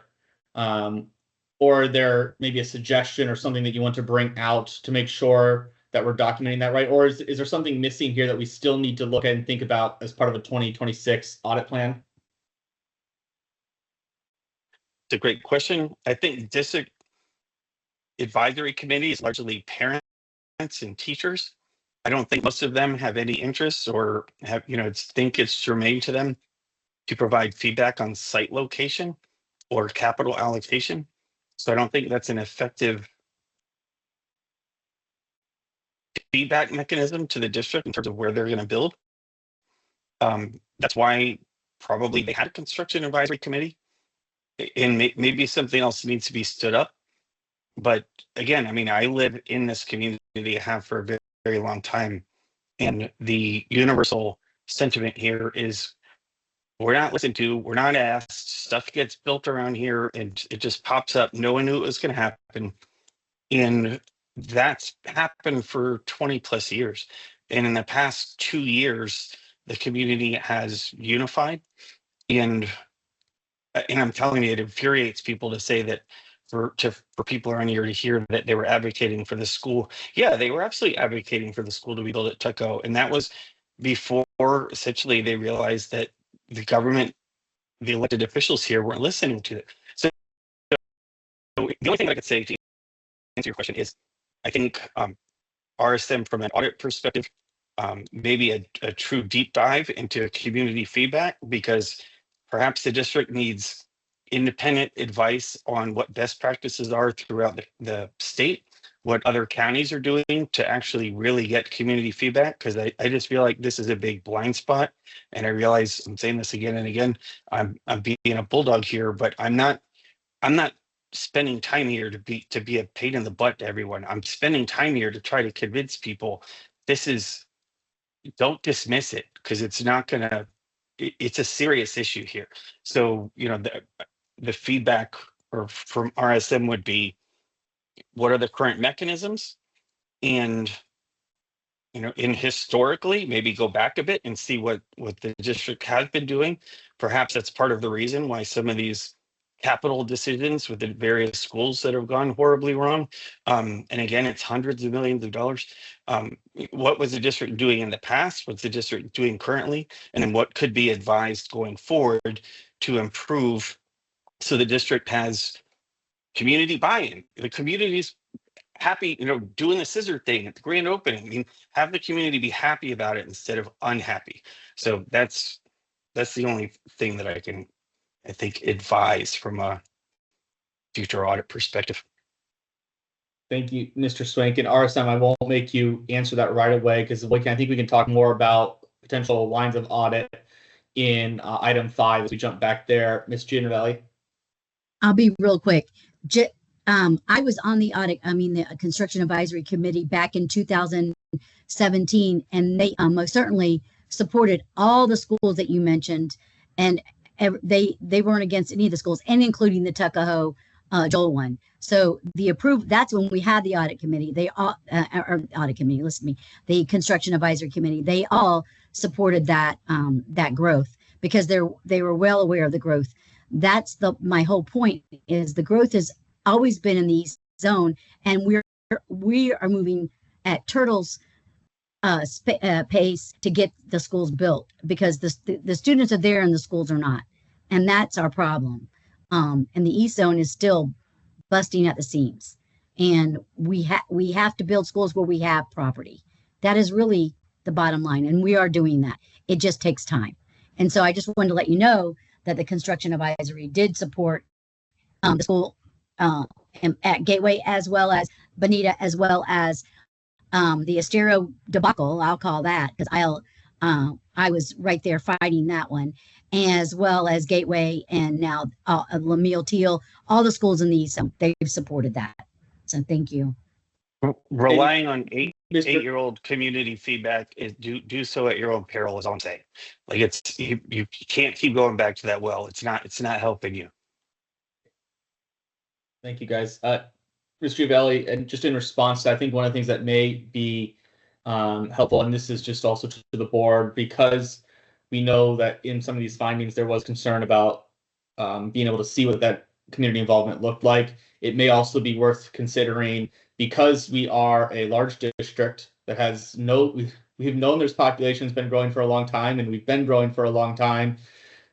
or there maybe a suggestion or something that you want to bring out to make sure that we're documenting that right? Or is there something missing here that we still need to look at and think about as part of a 2026 audit plan? It's a great question. I think district advisory committee is largely parents and teachers. I don't think most of them have any interests or have, think it's germane to them to provide feedback on site location or capital allocation. So I don't think that's an effective feedback mechanism to the district in terms of where they're going to build. That's why probably they had a construction advisory committee, and maybe something else needs to be stood up. But again, I mean, I live in this community, I have for a very, very long time, and the universal sentiment here is we're not listened to, we're not asked, stuff gets built around here and it just pops up. No one knew it was going to happen. And that's happened for 20 plus years. And in the past 2 years, the community has unified. And I'm telling you, it infuriates people to say that for people around here to hear that they were advocating for the school. Yeah, they were absolutely advocating for the school to be built at Tuckahoe. And that was before essentially they realized that the government, the elected officials here weren't listening to it. So the only thing I could say to answer your question is, I think RSM from an audit perspective, maybe a true deep dive into community feedback, because perhaps the district needs independent advice on what best practices are throughout the state, what other counties are doing to actually really get community feedback. Because I just feel like this is a big blind spot. And I realize I'm saying this again and again, I'm being a bulldog here, but I'm not spending time here to be a pain in the butt to everyone. I'm spending time here to try to convince people don't dismiss it, because it's not gonna, it's a serious issue here. So, you know, the feedback from RSM would be, what are the current mechanisms? And, you know, historically, maybe go back a bit and see what the district has been doing. Perhaps that's part of the reason why some of these capital decisions with the various schools that have gone horribly wrong. And again, it's hundreds of millions of dollars. What was the district doing in the past? What's the district doing currently? And then what could be advised going forward to improve, so the district has community buy-in? The community's happy, you know, doing the scissor thing at the grand opening. I mean, have the community be happy about it instead of unhappy. So that's the only thing that I think advise from a future audit perspective. Thank you, Mr. Swank. And RSM, I won't make you answer that right away, because I think we can talk more about potential lines of audit in item 5 as we jump back there. Ms. Gianovelli. I'll be real quick. I was on the the construction advisory committee back in 2017, and they most certainly supported all the schools that you mentioned, and they weren't against any of the schools, and including the Tuckahoe Joel one. So that's when we had the audit committee. They all audit committee, listen to me, the construction advisory committee, they all supported that growth, because they were well aware of the growth. That's my whole point, is the growth has always been in the East Zone, and we are moving at turtles pace to get the schools built, because the students are there and the schools are not, and that's our problem. And the East Zone is still busting at the seams, and we have to build schools where we have property. That is really the bottom line, and we are doing that. It just takes time. And so I just wanted to let you know that the construction advisory did support the school at Gateway, as well as Bonita, as well as the Estero debacle, I'll call that, because I was right there fighting that one, as well as Gateway, and now Lemuel Teal, all the schools in the East, so they've supported that. So thank you. Relying on eight-year-old community feedback is do so at your own peril, is all I'm saying. Like, it's you can't keep going back to that well. It's not helping you. Thank you, guys. Mr. Gianovelli, and just in response, I think one of the things that may be helpful, and this is just also to the board, because we know that in some of these findings there was concern about being able to see what that community involvement looked like. It may also be worth considering, because we are a large district that has we've known there's population's been growing for a long time, and we've been growing for a long time.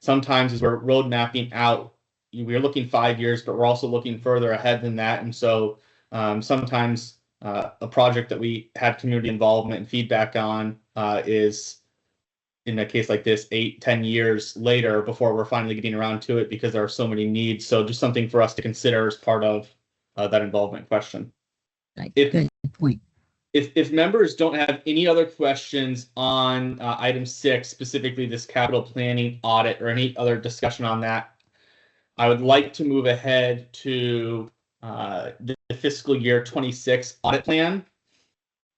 Sometimes as we're road mapping out, we're looking 5 years, but we're also looking further ahead than that. And so sometimes a project that we had community involvement and feedback on is in a case like this 8-10 years later before we're finally getting around to it because there are so many needs. So just something for us to consider as part of that involvement question. Right. If- Good point. If members don't have any other questions on item 6, specifically this capital planning audit or any other discussion on that, I would like to move ahead to the fiscal year 26 audit plan.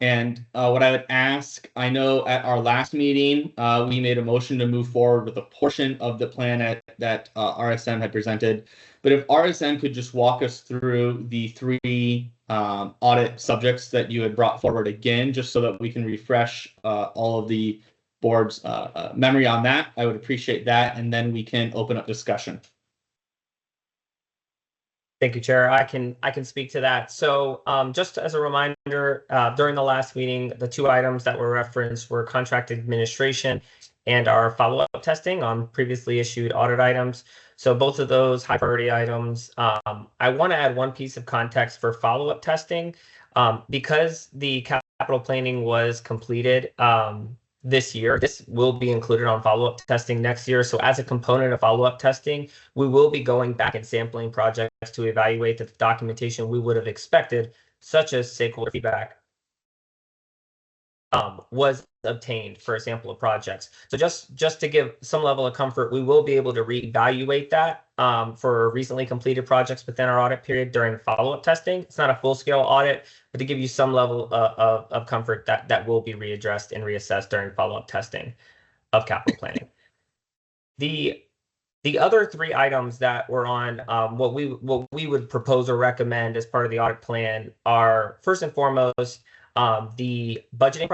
And what I would ask, I know at our last meeting, we made a motion to move forward with a portion of the plan that RSM had presented. But if RSM could just walk us through the 3 audit subjects that you had brought forward again, just so that we can refresh all of the board's memory on that, I would appreciate that. And then we can open up discussion. Thank you, Chair. I can speak to that. So just as a reminder, during the last meeting, the 2 items that were referenced were contract administration and our follow-up testing on previously issued audit items. So both of those high priority items. I want to add one piece of context for follow-up testing. Because the capital planning was completed this year, this will be included on follow-up testing next year. So as a component of follow-up testing, we will be going back and sampling projects to evaluate the documentation we would have expected, such as stakeholder feedback, was obtained for a sample of projects. So just to give some level of comfort, we will be able to reevaluate that for recently completed projects within our audit period during follow-up testing. It's not a full-scale audit, but to give you some level of comfort that will be readdressed and reassessed during follow-up testing of capital planning. The other 3 items that were on what we would propose or recommend as part of the audit plan are, first and foremost, the budgeting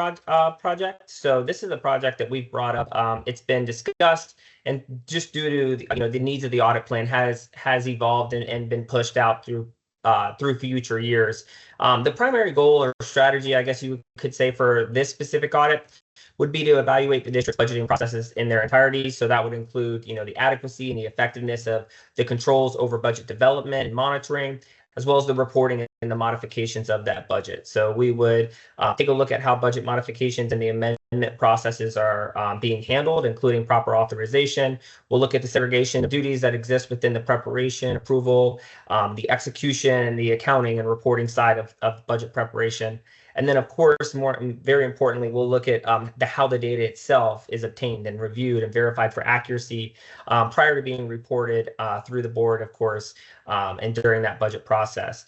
project. So this is a project that we've brought up. It's been discussed, and just due to the needs of the audit plan has evolved and been pushed out through future years. The primary goal or strategy, I guess you could say, for this specific audit would be to evaluate the district's budgeting processes in their entirety. So that would include, the adequacy and the effectiveness of the controls over budget development and monitoring, as well as the reporting and the modifications of that budget. So we would take a look at how budget modifications and the amendment processes are being handled, including proper authorization. We'll look at the segregation of duties that exist within the preparation, approval, the execution, and the accounting and reporting side of budget preparation. And then, of course, very importantly, we'll look at how the data itself is obtained and reviewed and verified for accuracy prior to being reported through the board, of course, and during that budget process.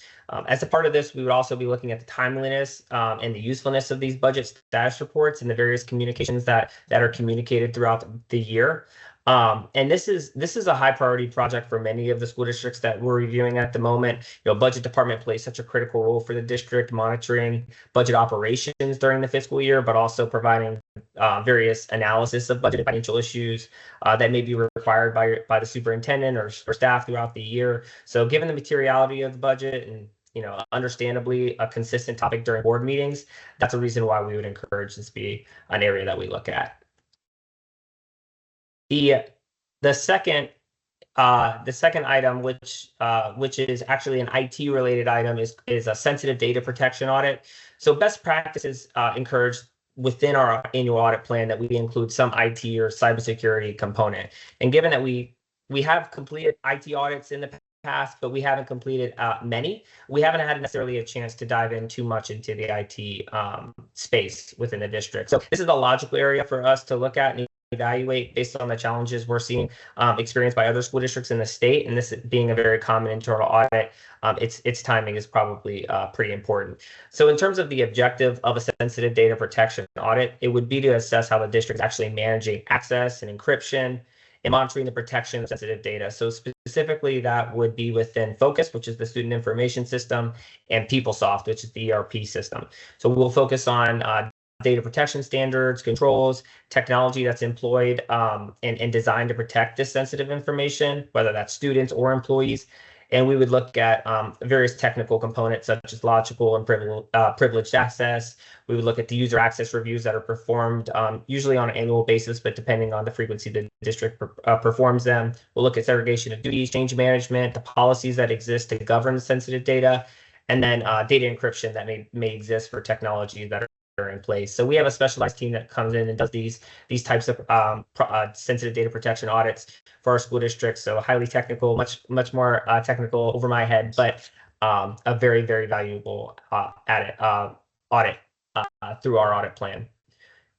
As a part of this, we would also be looking at the timeliness and the usefulness of these budget status reports and the various communications that are communicated throughout the year. And this is a high priority project for many of the school districts that we're reviewing at the moment. Budget department plays such a critical role for the district, monitoring budget operations during the fiscal year, but also providing various analysis of budget and financial issues that may be required by the superintendent or staff throughout the year. So given the materiality of the budget and understandably a consistent topic during board meetings, that's a reason why we would encourage this be an area that we look at. The second item, which is actually an IT related item, is a sensitive data protection audit. So best practices encouraged within our annual audit plan that we include some IT or cybersecurity component. And given that we have completed IT audits in the past, but we haven't completed many, we haven't had necessarily a chance to dive in too much into the IT space within the district. So this is a logical area for us to look at and evaluate based on the challenges we're seeing experienced by other school districts in the state, and this being a very common internal audit, its timing is probably pretty important. So in terms of the objective of a sensitive data protection audit, it would be to assess how the district is actually managing access and encryption and monitoring the protection of sensitive data. So specifically, that would be within Focus, which is the student information system, and PeopleSoft, which is the ERP system. So we'll focus on data protection standards, controls, technology that's employed and designed to protect this sensitive information, whether that's students or employees. And we would look at various technical components such as logical and privileged access. We would look at the user access reviews that are performed usually on an annual basis, but depending on the frequency the district performs them. We'll look at segregation of duties, change management, the policies that exist to govern sensitive data, and then data encryption that may exist for technology that are in place. So we have a specialized team that comes in and does these types of sensitive data protection audits for our school districts. So highly technical, much more technical over my head, but a very, very valuable audit through our audit plan.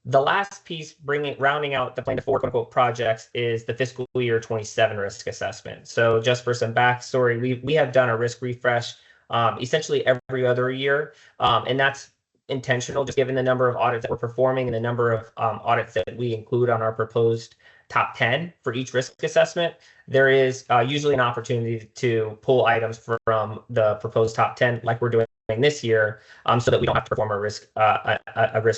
The last piece, rounding out the plan to 4 quote-unquote projects, is the fiscal year 27 risk assessment. So just for some backstory, we have done a risk refresh essentially every other year, and that's intentional, just given the number of audits that we're performing and the number of audits that we include on our proposed top 10 for each risk assessment. There is usually an opportunity to pull items from the proposed top 10, like we're doing this year, so that we don't have to perform a risk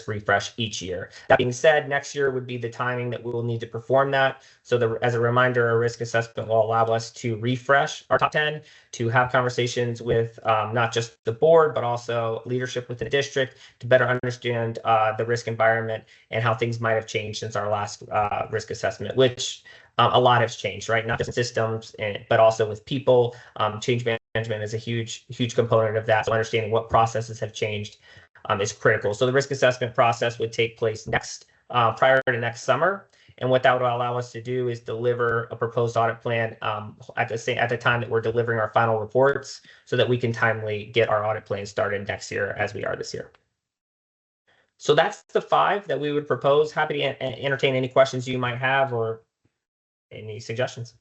refresh each year. That being said, next year would be the timing that we will need to perform that. So as a reminder, a risk assessment will allow us to refresh our top 10, to have conversations with not just the board, but also leadership within the district to better understand the risk environment and how things might have changed since our last risk assessment, which a lot has changed, right? Not just in systems, but also with people. Change management is a huge component of that. So understanding what processes have changed is critical. So the risk assessment process would take place prior to next summer. And what that would allow us to do is deliver a proposed audit plan at the time that we're delivering our final reports, so that we can timely get our audit plan started next year as we are this year. So that's the 5 that we would propose. Happy to entertain any questions you might have or any suggestions.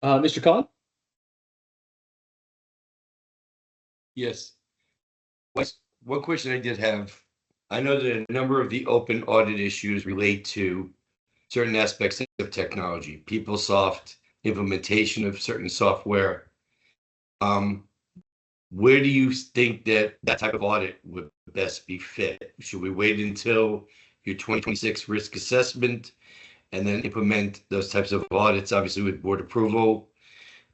Mr. Khan? Yes. One question I did have, I know that a number of the open audit issues relate to certain aspects of technology, PeopleSoft, implementation of certain software. Where do you think that type of audit would best be fit? Should we wait until your 2026 risk assessment and then implement those types of audits, obviously with board approval,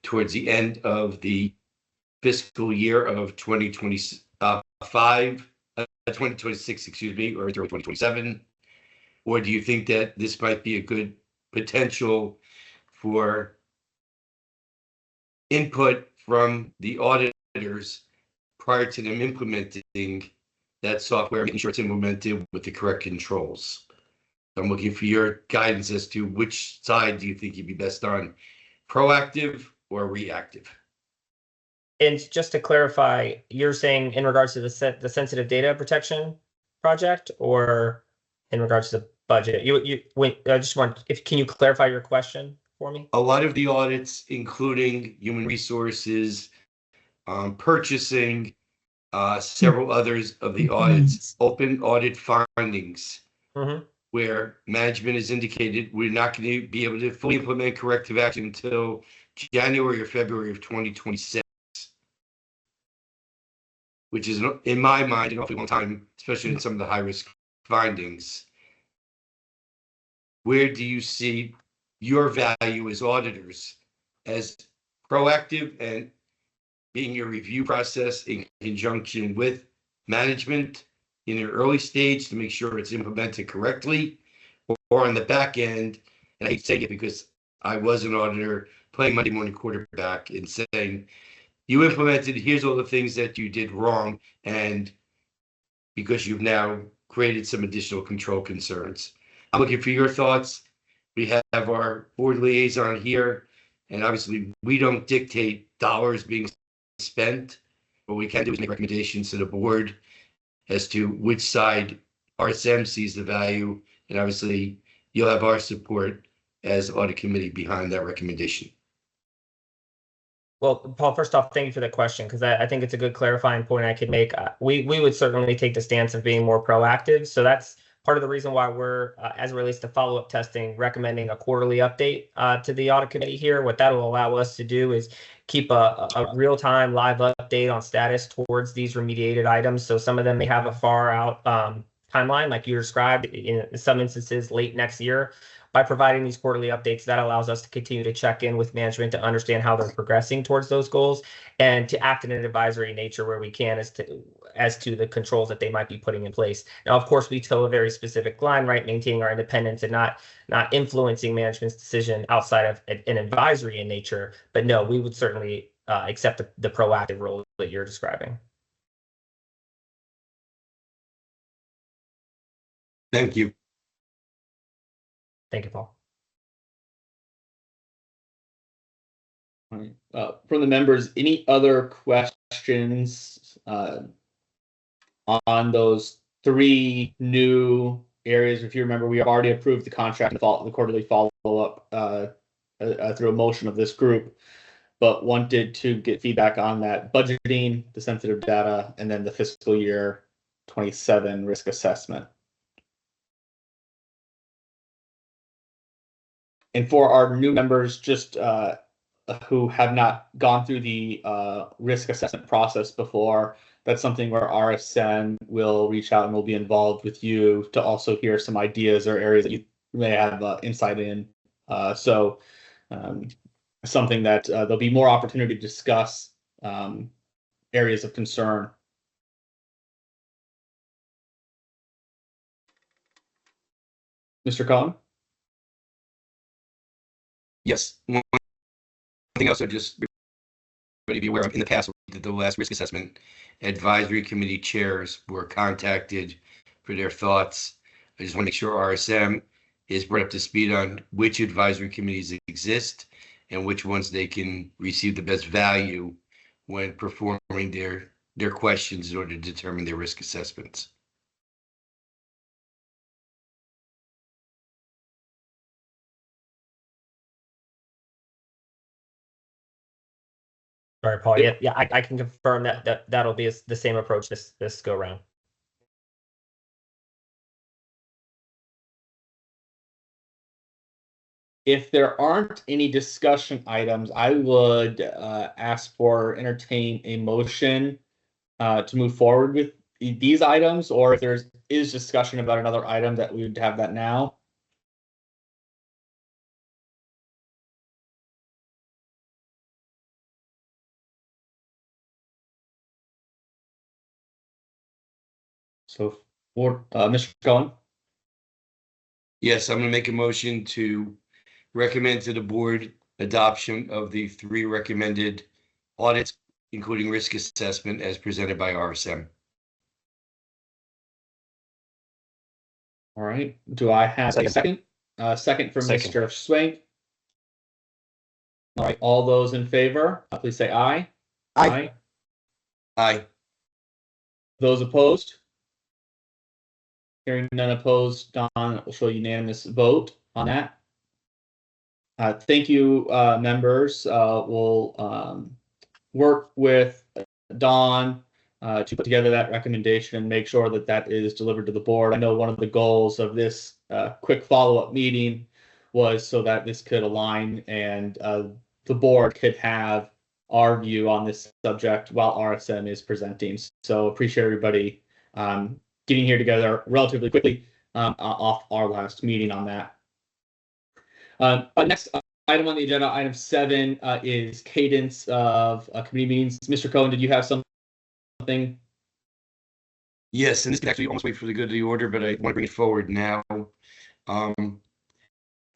towards the end of the fiscal year of 2026, excuse me, or 2027? Or do you think that this might be a good potential for input from the auditors prior to them implementing that software, making sure it's implemented with the correct controls? I'm looking for your guidance as to which side do you think you'd be best on, proactive or reactive? And just to clarify, you're saying in regards to the sensitive data protection project, or in regards to the budget? Can you clarify your question for me? A lot of the audits, including human resources, purchasing, several others of the audits, open audit findings, where management has indicated we're not going to be able to fully implement corrective action until January or February of 2026, which is, in my mind, an awfully long time, especially in some of the high-risk findings. Where do you see your value as auditors, as proactive and being your review process in conjunction with management in an early stage to make sure it's implemented correctly, or on the back end? And I hate saying it because I was an auditor playing Monday morning quarterback and saying, you implemented, here's all the things that you did wrong, and because you've now created some additional control concerns. I'm looking for your thoughts. We have our board liaison here, and obviously we don't dictate dollars being spent. What we can do is make recommendations to the board as to which side RSM sees the value, and obviously you'll have our support as audit committee behind that recommendation. Well, Paul, first off, thank you for the question, because I think it's a good clarifying point I could make. We would certainly take the stance of being more proactive. So that's part of the reason why we're, as it relates to follow-up testing, recommending a quarterly update to the audit committee here. What that will allow us to do is keep a real-time live update on status towards these remediated items. So some of them may have a far out timeline, like you described, in some instances late next year. By providing these quarterly updates, that allows us to continue to check in with management to understand how they're progressing towards those goals, and to act in an advisory nature where we can as to the controls that they might be putting in place. Now, of course, we toe a very specific line, right? Maintaining our independence and not influencing management's decision outside of an advisory in nature. But no, we would certainly accept the proactive role that you're describing. Thank you. Thank you, Paul. All right. From the members, any other questions on those 3 new areas? If you remember, we already approved the contract and the quarterly follow-up through a motion of this group, but wanted to get feedback on that budgeting, the sensitive data, and then the fiscal year 27 risk assessment. And for our new members, just who have not gone through the risk assessment process before, that's something where RSM will reach out and will be involved with you to also hear some ideas or areas that you may have insight in. So something that there'll be more opportunity to discuss areas of concern. Mr. Cohen? Yes. One thing else I just everybody be aware of, in the past, the last risk assessment, advisory committee chairs were contacted for their thoughts. I just want to make sure RSM is brought up to speed on which advisory committees exist and which ones they can receive the best value when performing their questions in order to determine their risk assessments. All right, Paul. Yeah, I can confirm that'll be the same approach this go round. If there aren't any discussion items, I would ask for entertain a motion to move forward with these items, or if there is discussion about another item, that we would have that now. So, for Mr. Cohen? Yes, I'm going to make a motion to recommend to the board adoption of the 3 recommended audits, including risk assessment, as presented by RSM. All right. Do I have a second? Second from Second. Mr. Swank. All right. All those in favor, please say aye. Aye. Aye. Those opposed? Hearing none opposed, Don will show unanimous vote on that. Thank you, members. We'll work with Don to put together that recommendation and make sure that that is delivered to the board. I know one of the goals of this quick follow-up meeting was so that this could align and the board could have our view on this subject while RSM is presenting. So appreciate everybody getting here together relatively quickly off our last meeting on that. Next item on the agenda, item 7, is cadence of committee meetings. Mr. Cohen, did you have something? Yes, and this can actually almost wait for the good of the order, but I want to bring it forward now.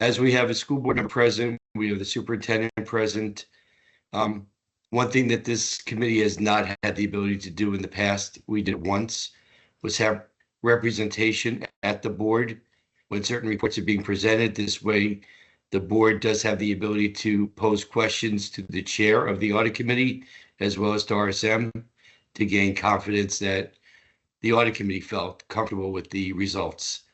As we have a school board member present, we have the superintendent present. One thing that this committee has not had the ability to do in the past, we did it once, was have representation at the board when certain reports are being presented. This way, the board does have the ability to pose questions to the chair of the audit committee, as well as to RSM, to gain confidence that the audit committee felt comfortable with the results.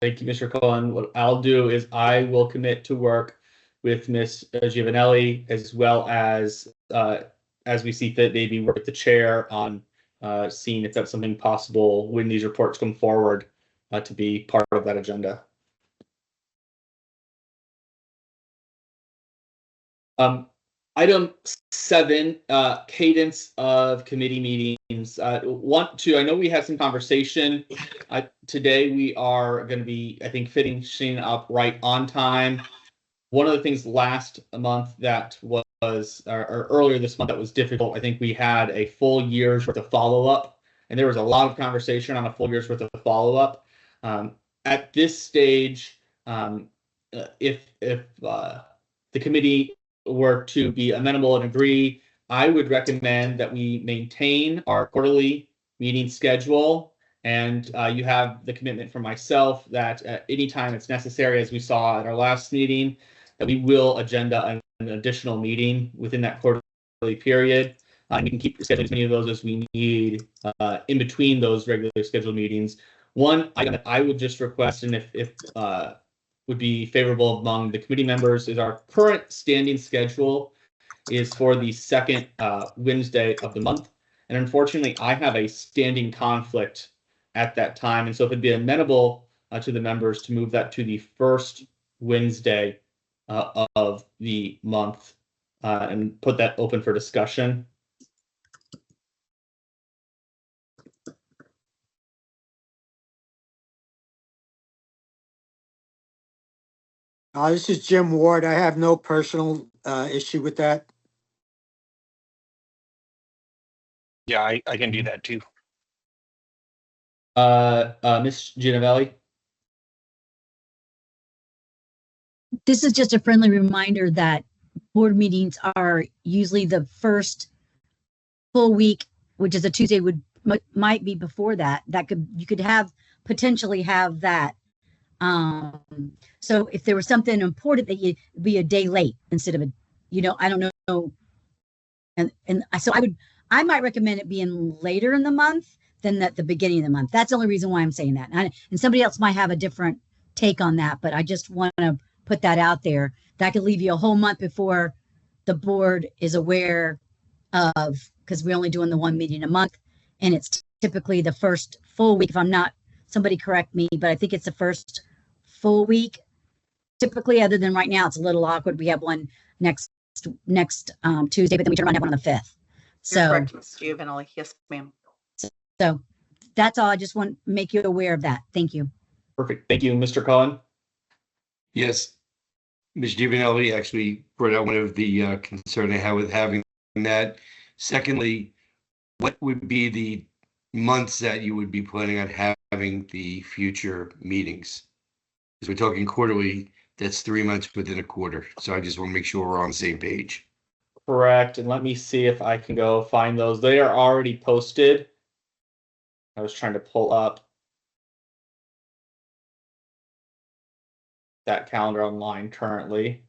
Thank you, Mr. Cohen. What I'll do is I will commit to work with Ms. Giovanelli, as well as we see fit, maybe work with the chair on seeing if that's something possible when these reports come forward to be part of that agenda. Item 7, cadence of committee meetings. I know we had some conversation. Today we are going to be, I think, finishing up right on time. One of the things last month that was, or earlier this month, that was difficult, I think we had a full year's worth of follow-up, and there was a lot of conversation on a full year's worth of follow-up. At this stage, if the committee were to be amenable and agree, I would recommend that we maintain our quarterly meeting schedule. And you have the commitment from myself that at any time it's necessary, as we saw at our last meeting, that we will agenda an additional meeting within that quarterly period. We can keep scheduling as many of those as we need in between those regularly scheduled meetings. One item that I would just request, and if would be favorable among the committee members, is our current standing schedule is for the second Wednesday of the month. And unfortunately, I have a standing conflict at that time. And so if it'd be amenable to the members to move that to the first Wednesday of the month and put that open for discussion. This is Jim Ward. I have no personal issue with that. Yeah, I can do that too. Ms. Gianovelli? This is just a friendly reminder that board meetings are usually the first full week, which is a Tuesday, might be before that. You could potentially have that. So if there was something important that you'd be a day late instead of I don't know. And so I might recommend it being later in the month than at the beginning of the month. That's the only reason why I'm saying that. And somebody else might have a different take on that, but I just want to put that out there. That could leave you a whole month before the board is aware of, because we're only doing the one meeting a month, and it's typically the first full week. If I'm not, somebody correct me, but I think it's the first full week. Typically, other than right now, it's a little awkward. We have one next Tuesday, but then we turn around and have one on the 5th. So, correct, Ms. Giovanelli. Yes, ma'am. So that's all. I just want to make you aware of that. Thank you. Perfect. Thank you, Mr. Cohen. Yes, Ms. Giovanelli actually brought out one of the concern I have with having that. Secondly, what would be the months that you would be planning on having the future meetings? Because we're talking quarterly, that's 3 months within a quarter. So I just want to make sure we're on the same page. Correct. And let me see if I can go find those. They are already posted. I was trying to pull up that calendar online currently.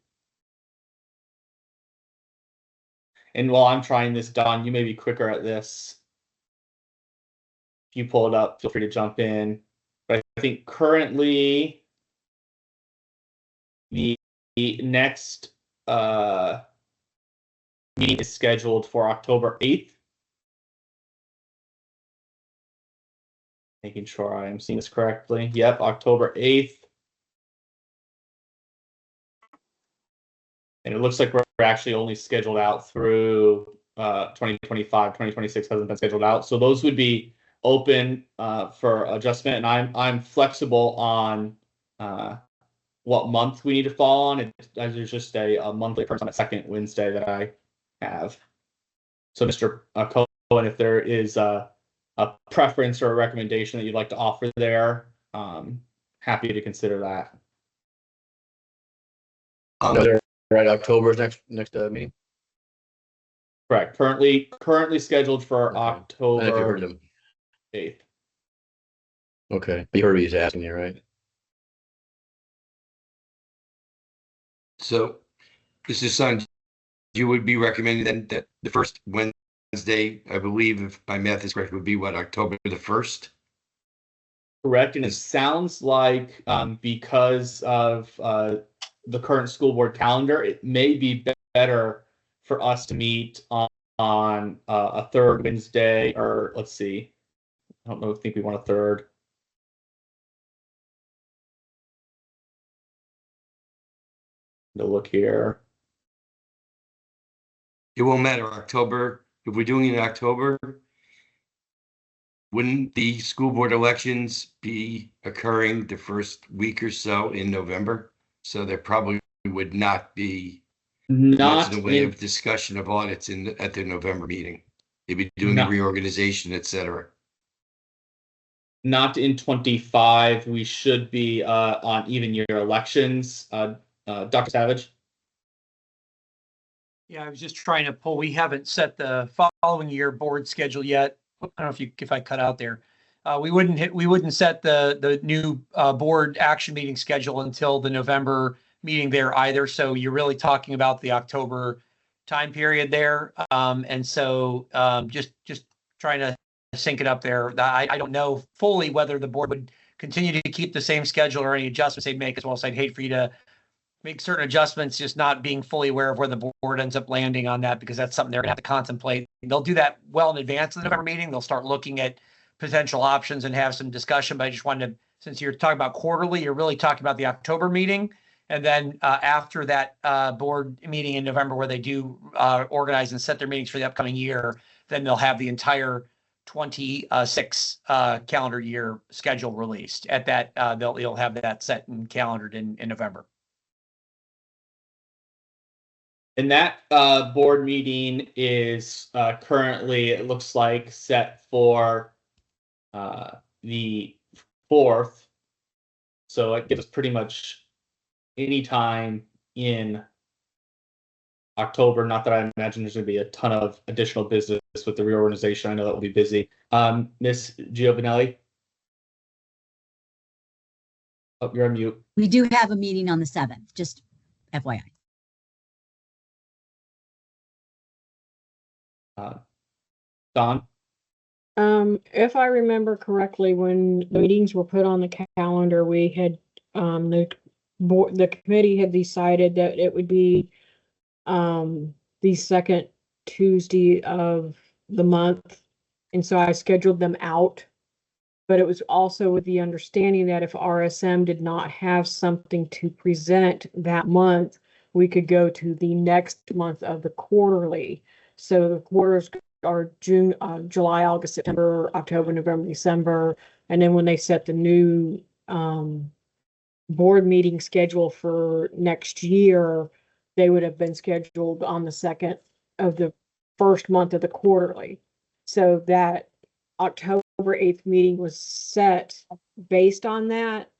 And while I'm trying this, Don, you may be quicker at this. If you pull it up, feel free to jump in. But I think currently the next meeting is scheduled for October 8th. Making sure I am seeing this correctly. Yep, October 8th. And it looks like we're actually only scheduled out through 2025. 2026 hasn't been scheduled out. So those would be open for adjustment. And I'm flexible on what month we need to fall on. There's just a monthly occurrence on the second Wednesday that I have. So Mr. Cohen, if there is a preference or a recommendation that you'd like to offer there, happy to consider that. Right, October's next meeting. Correct. Currently scheduled for Okay. October And if you heard him. 8th. Okay, you heard what he's asking you, right? So, Mr. Sun, you would be recommending then that the first Wednesday, I believe, if my math is correct, would be what, October the 1st? Correct. And it sounds like because of the current school board calendar, it may be better for us to meet on a third Wednesday, or let's see. I don't know. I think we want a third. To look here. It won't matter. October, if we're doing it in October, wouldn't the school board elections be occurring the first week or so in November? So there probably would not be much Not in the way in, of discussion of audits at the November meeting. They'd be doing the No. reorganization, et cetera. not in 25. We should be on even year elections. Dr. Savage. Yeah, I was just trying to pull, we haven't set the following year board schedule yet. I don't know if I cut out there. We wouldn't set the new board action meeting schedule until the November meeting there either. So you're really talking about the October time period there. And so just trying to sync it up there. I don't know fully whether the board would continue to keep the same schedule or any adjustments they make as well. So I'd hate for you to make certain adjustments, just not being fully aware of where the board ends up landing on that, because that's something they're gonna have to contemplate. They'll do that well in advance of the November meeting. They'll start looking at potential options and have some discussion, but I just wanted to, since you're talking about quarterly, you're really talking about the October meeting. And then after that board meeting in November, where they do organize and set their meetings for the upcoming year, then they'll have the entire 26 calendar year schedule released. At that, they'll have that set and calendared in November. And that board meeting is currently, it looks like, set for the 4th. So it gives us pretty much any time in October. Not that I imagine there's going to be a ton of additional business with the reorganization. I know that will be busy. Ms. Giovanelli? Oh, you're on mute. We do have a meeting on the 7th, just FYI. Don? If I remember correctly, when the meetings were put on the calendar, we had, the committee had decided that it would be, the second Tuesday of the month. And so I scheduled them out, but it was also with the understanding that if RSM did not have something to present that month, we could go to the next month of the quarterly. So the quarters are June, July, August, September, October, November, December. And then when they set the new board meeting schedule for next year, they would have been scheduled on the second of the first month of the quarterly. So that October 8th meeting was set based on that,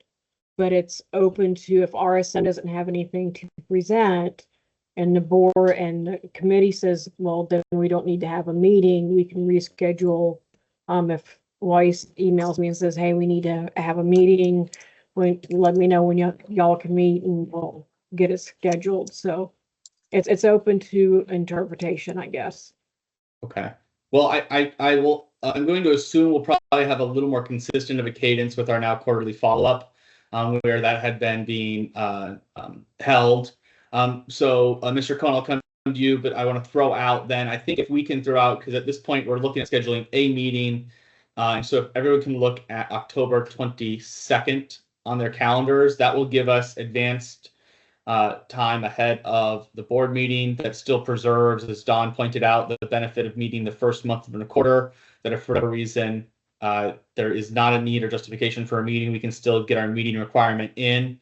but it's open to, if RSM doesn't have anything to present, and the board and the committee says, well, then we don't need to have a meeting, we can reschedule. If Weiss emails me and says, hey, we need to have a meeting, let me know when y'all can meet and we'll get it scheduled. So it's open to interpretation, I guess. Okay. Well, I will, I'm going to assume we'll probably have a little more consistent of a cadence with our now quarterly follow-up, where that had been being held. So Mr. Cohen, I'll come to you, but I want to throw out then, I think if we can throw out, because at this point we're looking at scheduling a meeting. And so if everyone can look at October 22nd on their calendars, that will give us advanced time ahead of the board meeting that still preserves, as Don pointed out, the benefit of meeting the first month of the quarter, that if for whatever reason there is not a need or justification for a meeting, we can still get our meeting requirement in.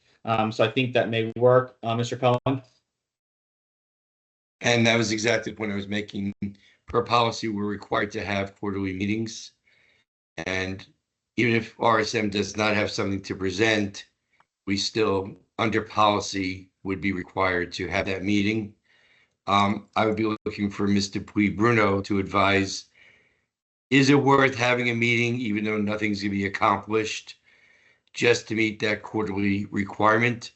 So I think that may work, Mr. Cohen. And that was exactly the point I was making. Per policy, we're required to have quarterly meetings. And even if RSM does not have something to present, we still, under policy, would be required to have that meeting. I would be looking for Mr. Bruno to advise, is it worth having a meeting, even though nothing's going to be accomplished, just to meet that quarterly requirement?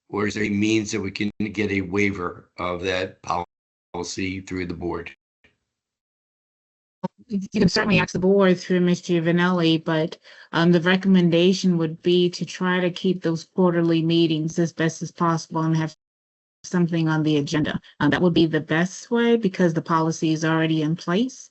Or is there a means that we can get a waiver of that policy through the board? You can certainly ask the board through Ms. Giovanelli, but the recommendation would be to try to keep those quarterly meetings as best as possible and have something on the agenda. That would be the best way because the policy is already in place.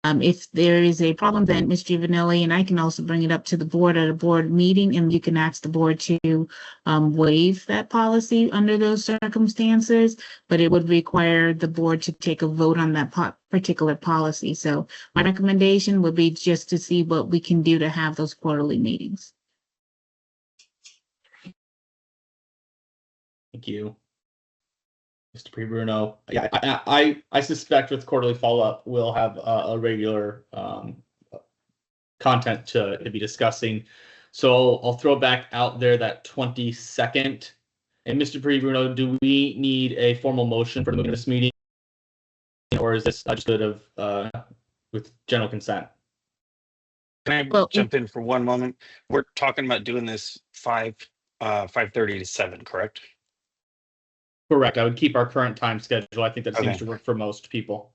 If there is a problem, then Ms. Giovanelli and I can also bring it up to the board at a board meeting, and you can ask the board to waive that policy under those circumstances, but it would require the board to take a vote on that particular policy. So my recommendation would be just to see what we can do to have those quarterly meetings. Thank you, Mr. Bruno. Yeah, I suspect with quarterly follow-up, we'll have a regular content to be discussing. So I'll throw back out there that 22nd. And Mr. Bruno, do we need a formal motion for moving this meeting or is this just good of with general consent? Can I Well, jump in for one moment? We're talking about doing this 5:30 to 7, correct? Correct. I would keep our current time schedule. I think that seems Okay. to work for most people.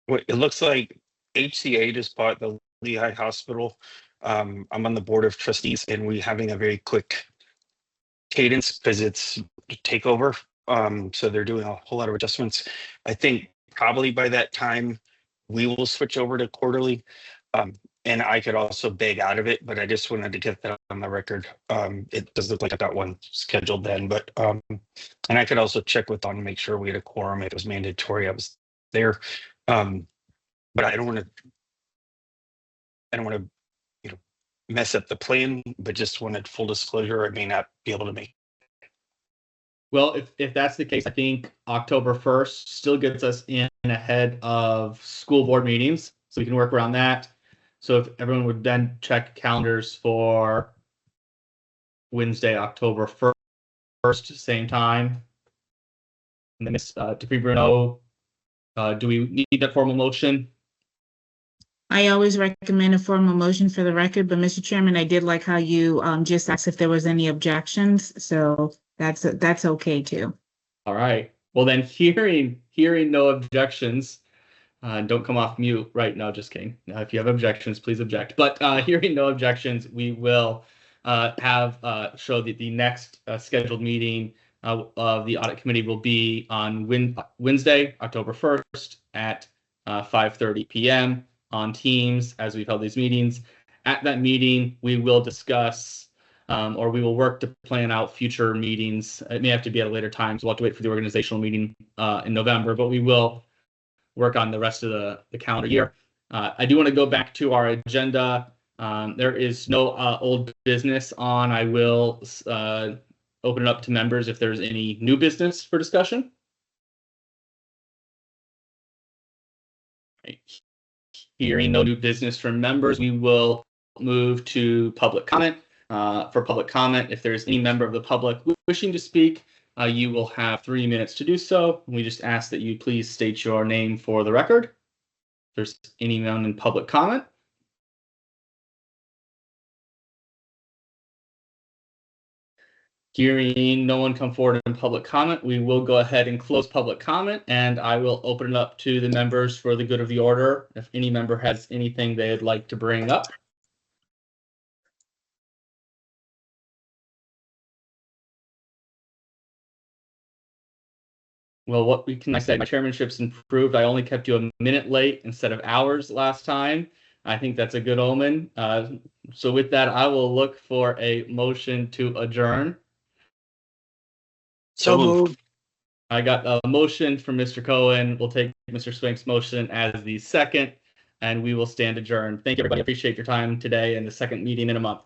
Well, it looks like HCA just bought the Lehigh Hospital. I'm on the board of trustees, and we're having a very quick cadence because it's a takeover. So they're doing a whole lot of adjustments. I think probably by that time we will switch over to quarterly. And I could also beg out of it, but I just wanted to get that on the record. It does look like I got one scheduled then, but and I could also check with Dawn to make sure we had a quorum. If it was mandatory, I was there. But I don't want to, mess up the plan, but just wanted full disclosure. I may not be able to make. Well, if that's the case, I think October 1st still gets us in ahead of school board meetings, so we can work around that. So if everyone would then check calendars for Wednesday, October 1st, same time. And then Ms. Dupree Bruno, do we need a formal motion? I always recommend a formal motion for the record, but Mr. Chairman, I did like how you just asked if there was any objections, so that's okay too. All right. Well, then hearing no objections, don't come off mute right now. Just kidding. If you have objections, please object. But hearing no objections, we will have show that the next scheduled meeting of the audit committee will be on Wednesday, October 1st at 5:30 p.m. on Teams, as we've held these meetings. At that meeting, we will discuss or we will work to plan out future meetings. It may have to be at a later time, so we'll have to wait for the organizational meeting in November, but we will work on the rest of the calendar year. I do want to go back to our agenda. There is no old business on. I will open it up to members if there's any new business for discussion. Right. Hearing no new business from members, we will move to public comment. For public comment, if there's any member of the public wishing to speak, you will have 3 minutes to do so. We just ask that you please state your name for the record. If there's anyone in public comment. Hearing no one come forward in public comment, we will go ahead and close public comment, and I will open it up to the members for the good of the order. If any member has anything they'd like to bring up. Well, what can I say? My chairmanship's improved. I only kept you a minute late instead of hours last time. I think that's a good omen. So with that, I will look for a motion to adjourn. So moved. I got a motion from Mr. Cohen. We'll take Mr. Swank's motion as the second, and we will stand adjourned. Thank you, everybody. Appreciate your time today and the second meeting in a month.